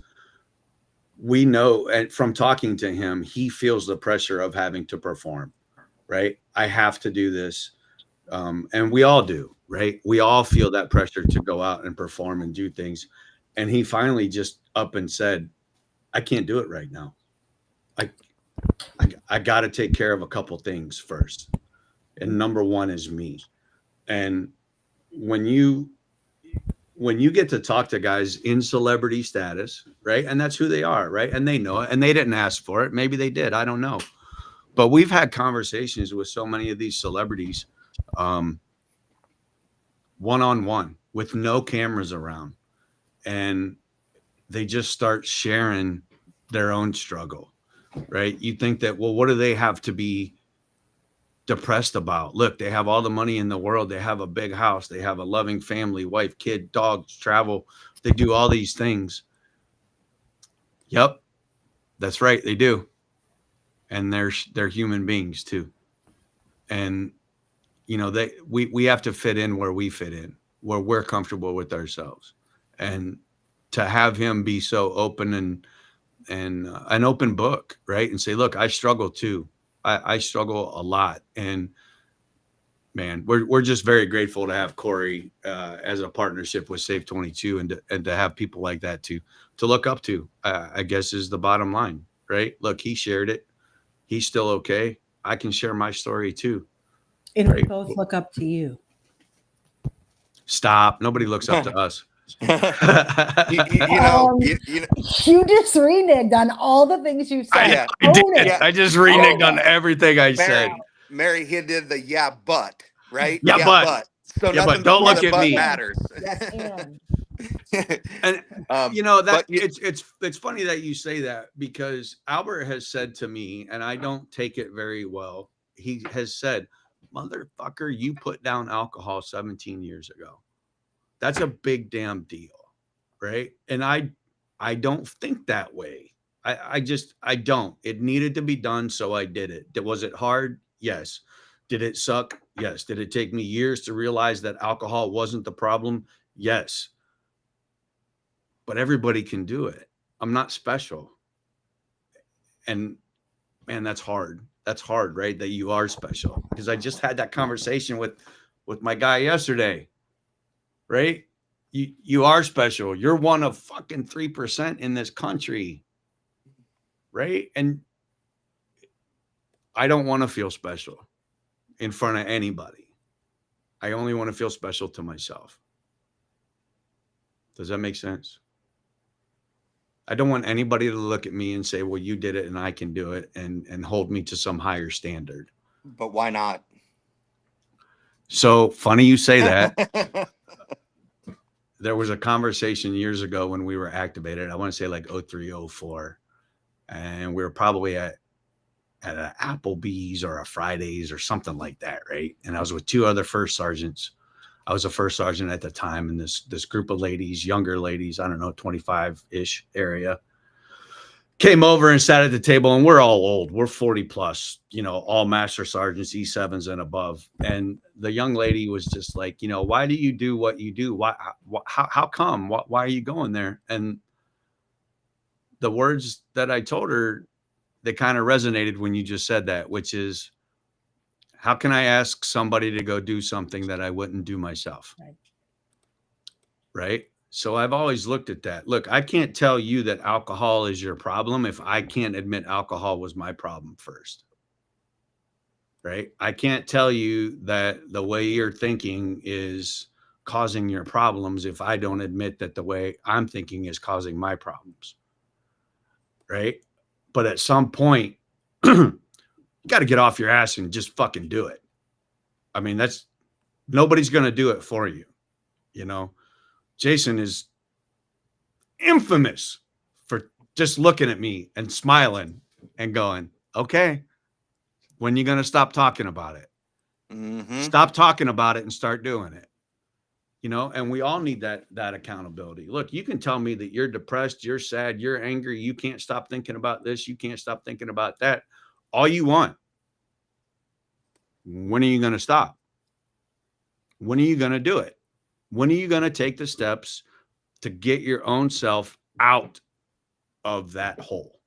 we know, and from talking to him, he feels the pressure of having to perform, right? I have to do this. And we all do, right? We all feel that pressure to go out and perform and do things. And he finally just up and said, I can't do it right now. I got to take care of a couple things first. And number one is me. And when you get to talk to guys in celebrity status, right? And that's who they are, right? And they know it and they didn't ask for it. Maybe they did. I don't know. But we've had conversations with so many of these celebrities, one-on-one with no cameras around. And they just start sharing their own struggle, right? You think that, well, what do they have to be depressed about? Look, they have all the money in the world. They have a big house. They have a loving family, wife, kid, dogs, travel. They do all these things. Yep, that's right. They do. And they're human beings too. And, you know, we have to fit in where we fit in, where we're comfortable with ourselves. And to have him be so open and an open book, right? And say, look, I struggle too. I struggle a lot. And man, we're just very grateful to have Corey as a partnership with Save 22 and to have people like that to look up to, I guess is the bottom line, right? Look, he shared it. He's still okay. I can share my story too. And we Right. both look up to you. Stop. Nobody looks up to us. you know, You just reneged on all the things you said. I did. Yeah. I just reneged on everything I said. Mary, he did the but, right? Yeah, but. So Yeah, nothing but don't before look the at but me. matters. Yes, And you know that but you- it's funny that you say that because Albert has said to me, and I don't take it very well. He has said, "Motherfucker, you put down alcohol 17 years ago. That's a big damn deal, right?" And I don't think that way. I don't. It needed to be done, so I did it. Was it hard? Yes. Did it suck? Yes. Did it take me years to realize that alcohol wasn't the problem? Yes. But everybody can do it. I'm not special. And man, that's hard. That's hard, right? That you are special. Because I just had that conversation with my guy yesterday. Right? You are special. You're one of fucking 3% in this country. Right? And I don't want to feel special in front of anybody. I only want to feel special to myself. Does that make sense? I don't want anybody to look at me and say, well, you did it and I can do it and hold me to some higher standard. But why not? So funny you say that. There was a conversation years ago when we were activated. I want to say like 03, 04. And we were probably at an Applebee's or a Fridays or something like that, right? And I was with two other first sergeants. I was a first sergeant at the time, and this group of ladies, younger ladies, I don't know, 25-ish area, came over and sat at the table, and we're all old. We're 40 plus, you know, all master sergeants, E7s and above. And the young lady was just like, you know, why do you do what you do? How come? Why are you going there? And the words that I told her, they kind of resonated when you just said that, which is, how can I ask somebody to go do something that I wouldn't do myself? Right? So I've always looked at that. Look, I can't tell you that alcohol is your problem if I can't admit alcohol was my problem first. Right? I can't tell you that the way you're thinking is causing your problems if I don't admit that the way I'm thinking is causing my problems. Right. But at some point, you got to get off your ass and just fucking do it. I mean, nobody's going to do it for you. You know, Jason is infamous for just looking at me and smiling and going, okay, when are you going to stop talking about it? Mm-hmm. Stop talking about it and start doing it. You know, and we all need that accountability. Look, you can tell me that you're depressed, you're sad, you're angry, you can't stop thinking about this, you can't stop thinking about that, all you want. When are you going to stop? When are you going to do it? When are you going to take the steps to get your own self out of that hole?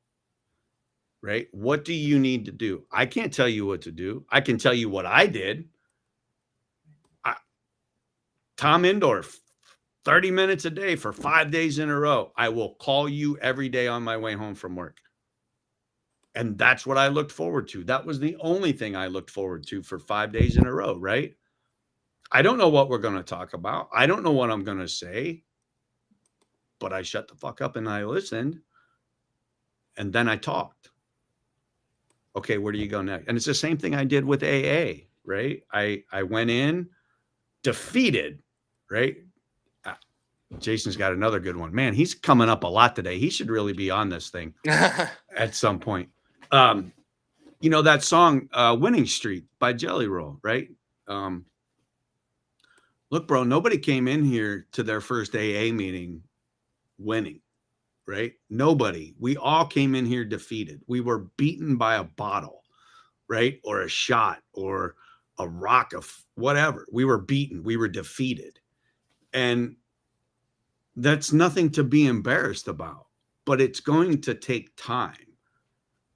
Right? What do you need to do? I can't tell you what to do. I can tell you what I did. Tom Indorf, 30 minutes a day for 5 days in a row. I will call you every day on my way home from work. And that's what I looked forward to. That was the only thing I looked forward to for 5 days in a row, right? I don't know what we're going to talk about. I don't know what I'm going to say, but I shut the fuck up and I listened. And then I talked. Okay, where do you go next? And it's the same thing I did with AA, right? I went in defeated, right? Jason's got another good one. Man, he's coming up a lot today. He should really be on this thing at some point. You know, that song, Winning Street by Jelly Roll, right? Look, bro, nobody came in here to their first AA meeting winning, right? Nobody. We all came in here defeated. We were beaten by a bottle, right? Or a shot or a rock of whatever. We were beaten. We were defeated. And that's nothing to be embarrassed about, but it's going to take time,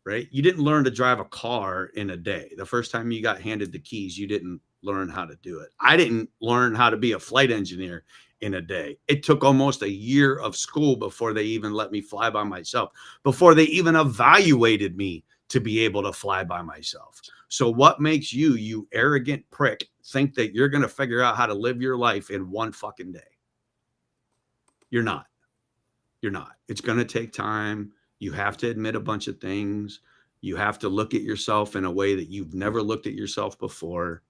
right? You didn't learn to drive a car in a day. The first time you got handed the keys, you didn't learn how to do it. I didn't learn how to be a flight engineer in a day. It took almost a year of school before they even let me fly by myself, before they even evaluated me to be able to fly by myself. So what makes you, you arrogant prick, think that you're going to figure out how to live your life in one fucking day? You're not. You're not. It's going to take time. You have to admit a bunch of things. You have to look at yourself in a way that you've never looked at yourself before.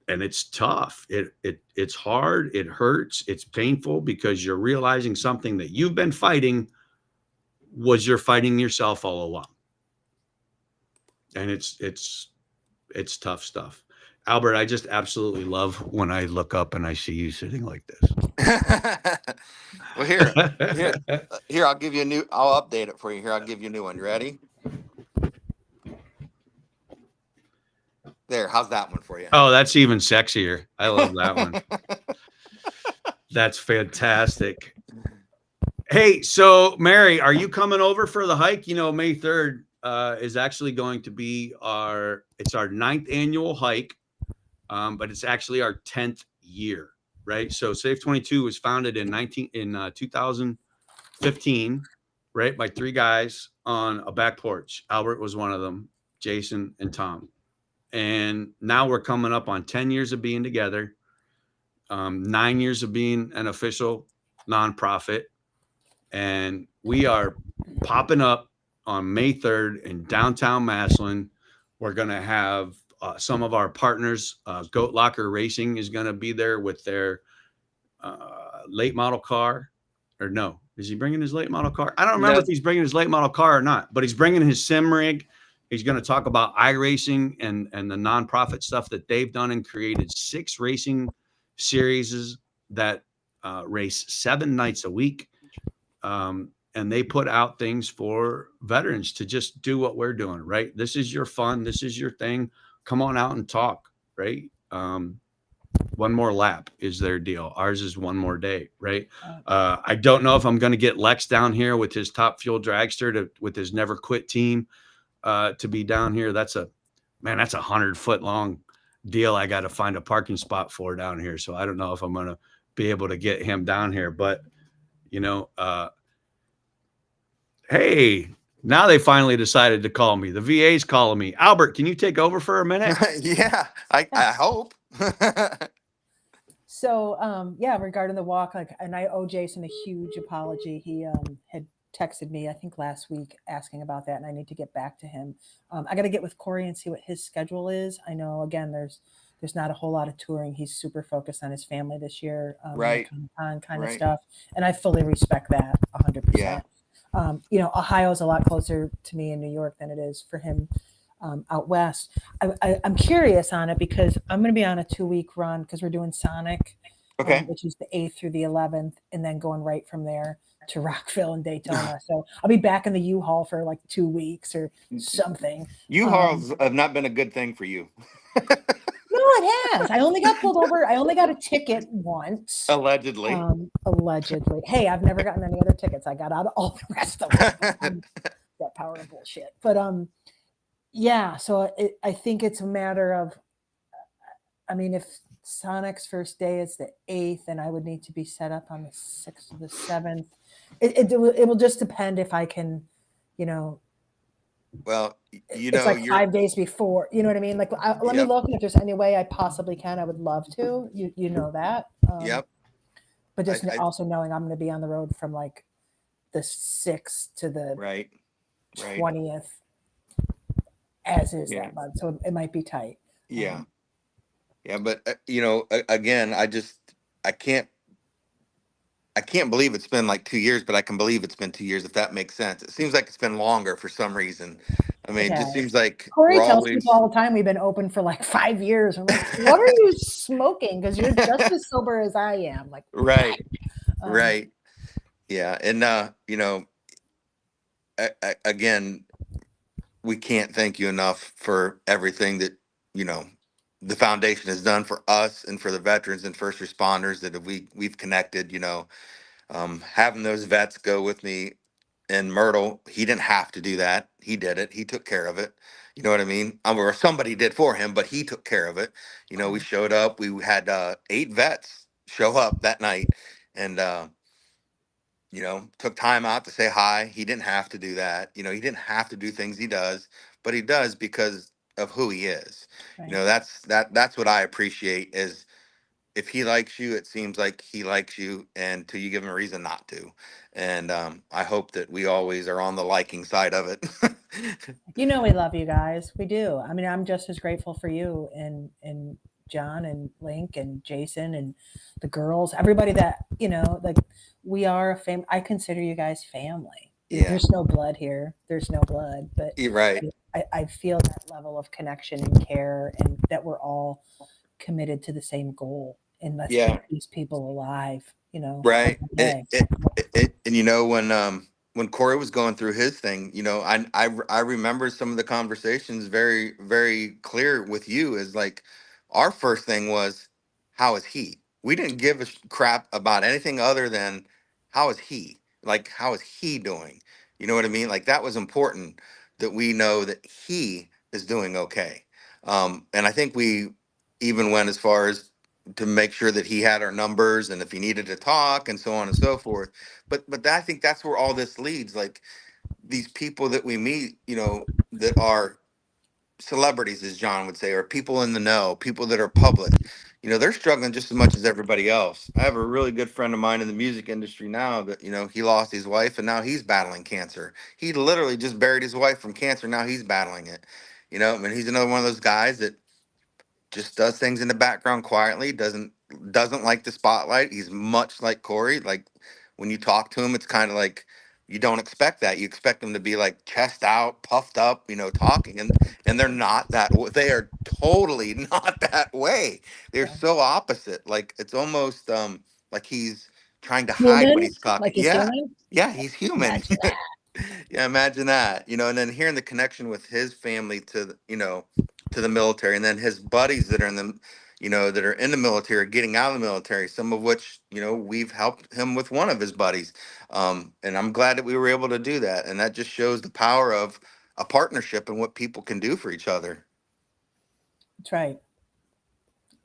And it's tough. It's hard. It hurts. It's painful because you're realizing something that you've been fighting was you're fighting yourself all along. And it's tough stuff. Albert, I just absolutely love when I look up and I see you sitting like this. Well, here, I'll give you a new, I'll update it for you. Here, I'll give you a new one. You ready? There, how's that one for you? Oh, that's even sexier. I love that one. That's fantastic. Hey, so Mary, are you coming over for the hike? You know, May 3rd is actually going to be our 9th annual hike, but it's actually our 10th year, right? So Safe 22 was founded in 2015, right, by 3 guys on a back porch. Albert was one of them, Jason and Tom. And now we're coming up on 10 years of being together, 9 years of being an official nonprofit. And we are popping up on May 3rd in downtown Massillon. We're going to have some of our partners. Goat Locker Racing is going to be there with their late model car. Or no, is he bringing his late model car? I don't remember if he's bringing his late model car or not, but he's bringing his sim rig. He's going to talk about iRacing and the nonprofit stuff that they've done and created 6 racing series that race 7 nights a week. And they put out things for veterans to just do what we're doing, right? This is your fun. This is your thing. Come on out and talk, right? One more lap is their deal. Ours is one more day, right? I don't know if I'm going to get Lex down here with his Top Fuel dragster with his Never Quit team to be down here. That's a 100-foot long deal. I got to find a parking spot for down here. So I don't know if I'm going to be able to get him down here, but you know, hey, now they finally decided to call me. The VA's calling me. Albert, can you take over for a minute? Yeah, I hope. So yeah, regarding the walk, like, and I owe Jason a huge apology. He had texted me, I think last week, asking about that, and I need to get back to him. I got to get with Corey and see what his schedule is. I know, again, there's not a whole lot of touring. He's super focused on his family this year, Right. Comic-Con kind of Right. stuff, and I fully respect that 100%. Yeah. You know, Ohio's a lot closer to me in New York than it is for him out west. I'm curious on it because I'm going to be on a 2-week run because we're doing Sonic, Okay. which is the 8th through the 11th, and then going right from there to Rockville and Daytona. So I'll be back in the U-Haul for like 2 weeks or something. U-Hauls have not been a good thing for you. No, it has. I only got pulled over. I only got a ticket once. Allegedly. Allegedly. Hey, I've never gotten any other tickets. I got out of all the rest of them. That power of bullshit. But yeah, so I think it's a matter of, I mean, if Sonic's first day is the 8th, and I would need to be set up on the 6th or the 7th. It will just depend if I can, you know, Well, you it's know, like you're 5 days before, you know what I mean? Like, let me Yep. look if there's any way I possibly can. I would love to, you know that. Yep. But just I also knowing I'm going to be on the road from like the 6th to the right. Right. 20th, as is Yeah. that month. So it might be tight. Yeah. Yeah, but you know, again, I can't believe it's been like 2 years, but I can believe it's been 2 years, if that makes sense. It seems like it's been longer for some reason. I It mean, it just has. seems like Corey we're tells people always all the time we've been open for like 5 years. I'm like, what are you smoking? Because you're just as sober as I am. Like, right, um, right. Yeah, and you know, again, we can't thank you enough for everything that, you know, the foundation has done for us and for the veterans and first responders that we've connected, you know. Having those vets go with me in Myrtle, he didn't have to do that. He did it. He took care of it. You know what I mean? Or somebody did for him, but he took care of it. You know, we showed up. We had 8 vets show up that night, and you know, took time out to say hi. He didn't have to do that. You know, he didn't have to do things he does, but he does because of who he is. You right. know, that's what I appreciate is if he likes you, it seems like he likes you, and till you give him a reason not to. And I hope that we always are on the liking side of it. You know we love you guys. We do. I mean, I'm just as grateful for you and John and Link and Jason and the girls, everybody that, you know, like we are a I consider you guys family. Yeah, There's no blood here. There's no blood, but you're right. I feel that level of connection and care, and that we're all committed to the same goal. And let's Yeah, keep these people alive, you know, right. every day. And you know when Corey was going through his thing, you know, I remember some of the conversations very clear with you. Is like our first thing was, how is he? We didn't give a crap about anything other than how is he? Like, how is he doing? You know what I mean? Like, that was important, that we know that he is doing okay. And I think we even went as far as to make sure that he had our numbers and if he needed to talk and so on and so forth. But I think that's where all this leads. Like, these people that we meet, you know, that are celebrities, as John would say, or people in the know, people that are public, you know, they're struggling just as much as everybody else. I have a really good friend of mine in the music industry now that, you know, he lost his wife and now he's battling cancer. He literally just buried his wife from cancer. Now he's battling it. You know, I mean, he's another one of those guys that just does things in the background quietly, doesn't like the spotlight. He's much like Corey. Like, when you talk to him, it's kind of like you don't expect that. You expect them to be like chest out, puffed up, you know, talking, and they're not that. They are totally not that way. They're Yeah. so opposite. Like, it's almost like he's trying to hide when Human, he's talking. like he's Yeah, human. yeah, he's human. Imagine that. Yeah, imagine that. You know, and then hearing the connection with his family to you know, to the military, and then his buddies that are in the, you know, that are in the military, getting out of the military, some of which, you know, we've helped him with one of his buddies. And I'm glad that we were able to do that. And that just shows the power of a partnership and what people can do for each other. That's right.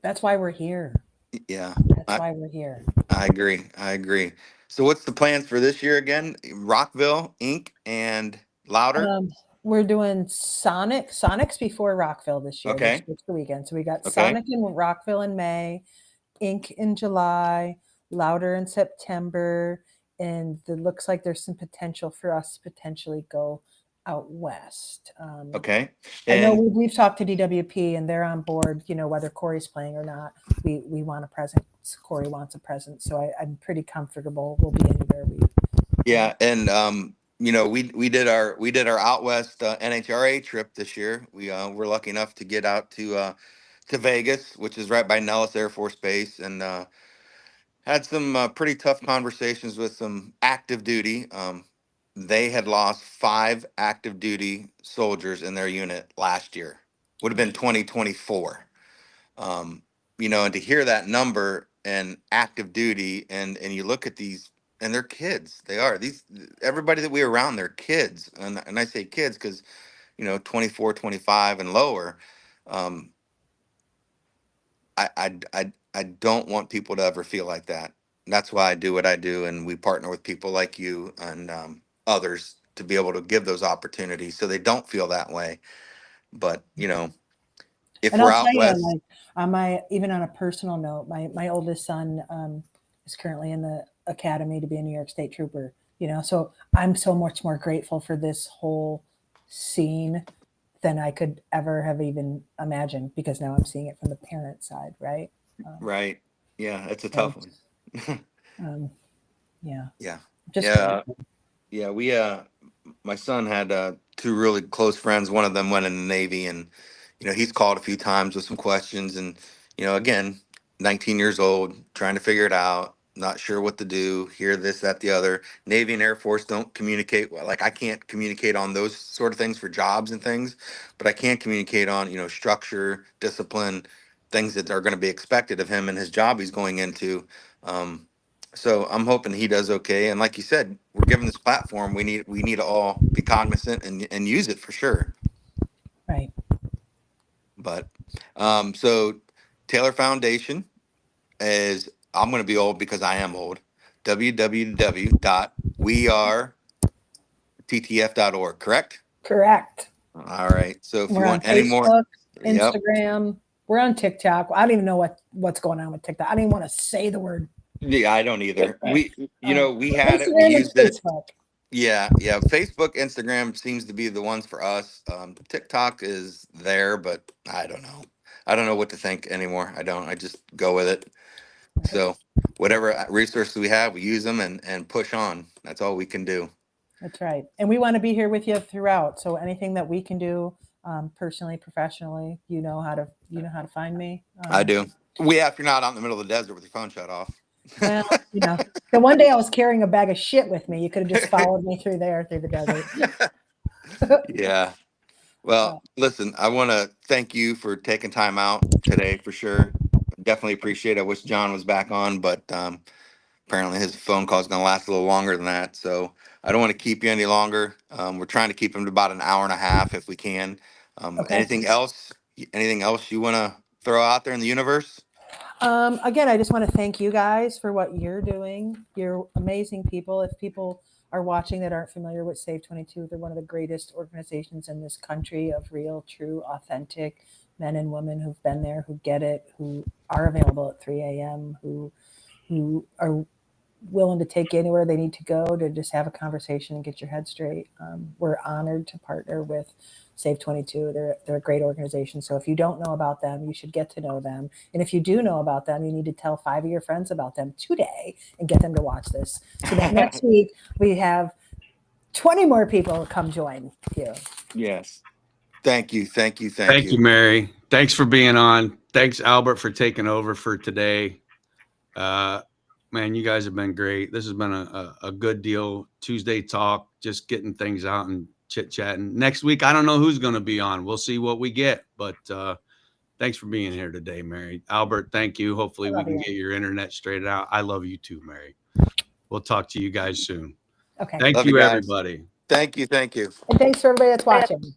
That's why we're here. Yeah, That's I, why we're here. I agree. I agree. So what's the plans for this year again? Rockville, Inc. and Louder. Um, we're doing Sonic's before Rockville this year. They're Okay. switched the weekend. So we got Okay. Sonic in Rockville in May. Ink in July, Louder in September, and it looks like there's some potential for us to potentially go out west. Okay. I know And we've talked to DWP and they're on board, whether Corey's playing or not. We want a presence. Corey wants a presence. So I'm pretty comfortable we'll be anywhere we. yeah, and we did our out west NHRA trip this year. We were lucky enough to get out to Vegas, which is right by Nellis Air Force Base, and had some pretty tough conversations with some active duty. They had lost 5 active duty soldiers in their unit last year. Would have been 2024. Um, and to hear that number and active duty, and you look at these, and they're kids. They are these everybody that we were around. They're kids, and I say kids because 24, 25 and lower. Um, I don't want people to ever feel like that. That's why I do what I do, and we partner with people like you and others to be able to give those opportunities so they don't feel that way. But if And we're I'll out tell you, west, like even on a personal note, my oldest son is currently in the academy to be a New York State Trooper. So I'm so much more grateful for this whole scene than I could ever have even imagined because now I'm seeing it from the parent side, right? right? Yeah, it's a So, tough one. um, yeah, Yeah, just yeah, grateful. yeah. My son had 2 really close friends. One of them went in the Navy, and he's called a few times with some questions, and again, 19 years old, trying to figure it out, not sure what to do, here, this, that, the other. Navy and Air Force don't communicate well. Like I can't communicate on those sort of things for jobs and things, but I can communicate on structure, discipline, things that are going to be expected of him and his job he's going into. Um, so I'm hoping he does okay. And like you said, we're given this platform. We need to all be cognizant and use it for sure. Right. But so Taylor Foundation is, I'm going to be old because I am old. www.wearettf.org, correct? Correct. All right. So if you We're on want any more, Facebook, yep. Instagram. We're on TikTok. I don't even know what's going on with TikTok. I don't even want to say the word. Yeah, I don't either. We had it, we Instagram and used it. Facebook. Yeah, yeah. Facebook, Instagram seems to be the ones for us. TikTok is there, but I don't know. I don't know what to think anymore. I don't. I just go with it. So whatever resources we have, we use them and push on. That's all we can do. That's right. And we want to be here with you throughout. So anything that we can do, personally, professionally, you know how to find me. I do. If you're not out in the middle of the desert with your phone shut off. Well, the one day I was carrying a bag of shit with me. You could have just followed me through the desert. Yeah. Well, listen, I want to thank you for taking time out today for sure. Definitely appreciate it. I wish John was back on, but apparently his phone call is going to last a little longer than that. So I don't want to keep you any longer. We're trying to keep him to about an hour and a half if we can. Okay. Anything else? Anything else you want to throw out there in the universe? Again, I just want to thank you guys for what you're doing. You're amazing people. If people are watching that aren't familiar with Save 22, they're one of the greatest organizations in this country of real, true, authentic men and women who've been there, who get it, who are available at 3 a.m., who are willing to take you anywhere they need to go to just have a conversation and get your head straight. We're honored to partner with Save 22. They're a great organization. So if you don't know about them, you should get to know them. And if you do know about them, you need to tell 5 of your friends about them today and get them to watch this. So that next week we have 20 more people come join you. Yes. Thank you. Thank you. Thank you, Mary. Thanks for being on. Thanks, Albert, for taking over for today. Man, you guys have been great. This has been a good deal. Tuesday talk, just getting things out and chit-chatting. Next week, I don't know who's going to be on. We'll see what we get. But thanks for being here today, Mary. Albert, thank you. Hopefully we can get your internet straightened out. I love you too, Mary. We'll talk to you guys soon. Okay. Thank you, everybody. Thank you. Thank you. And thanks for everybody that's watching.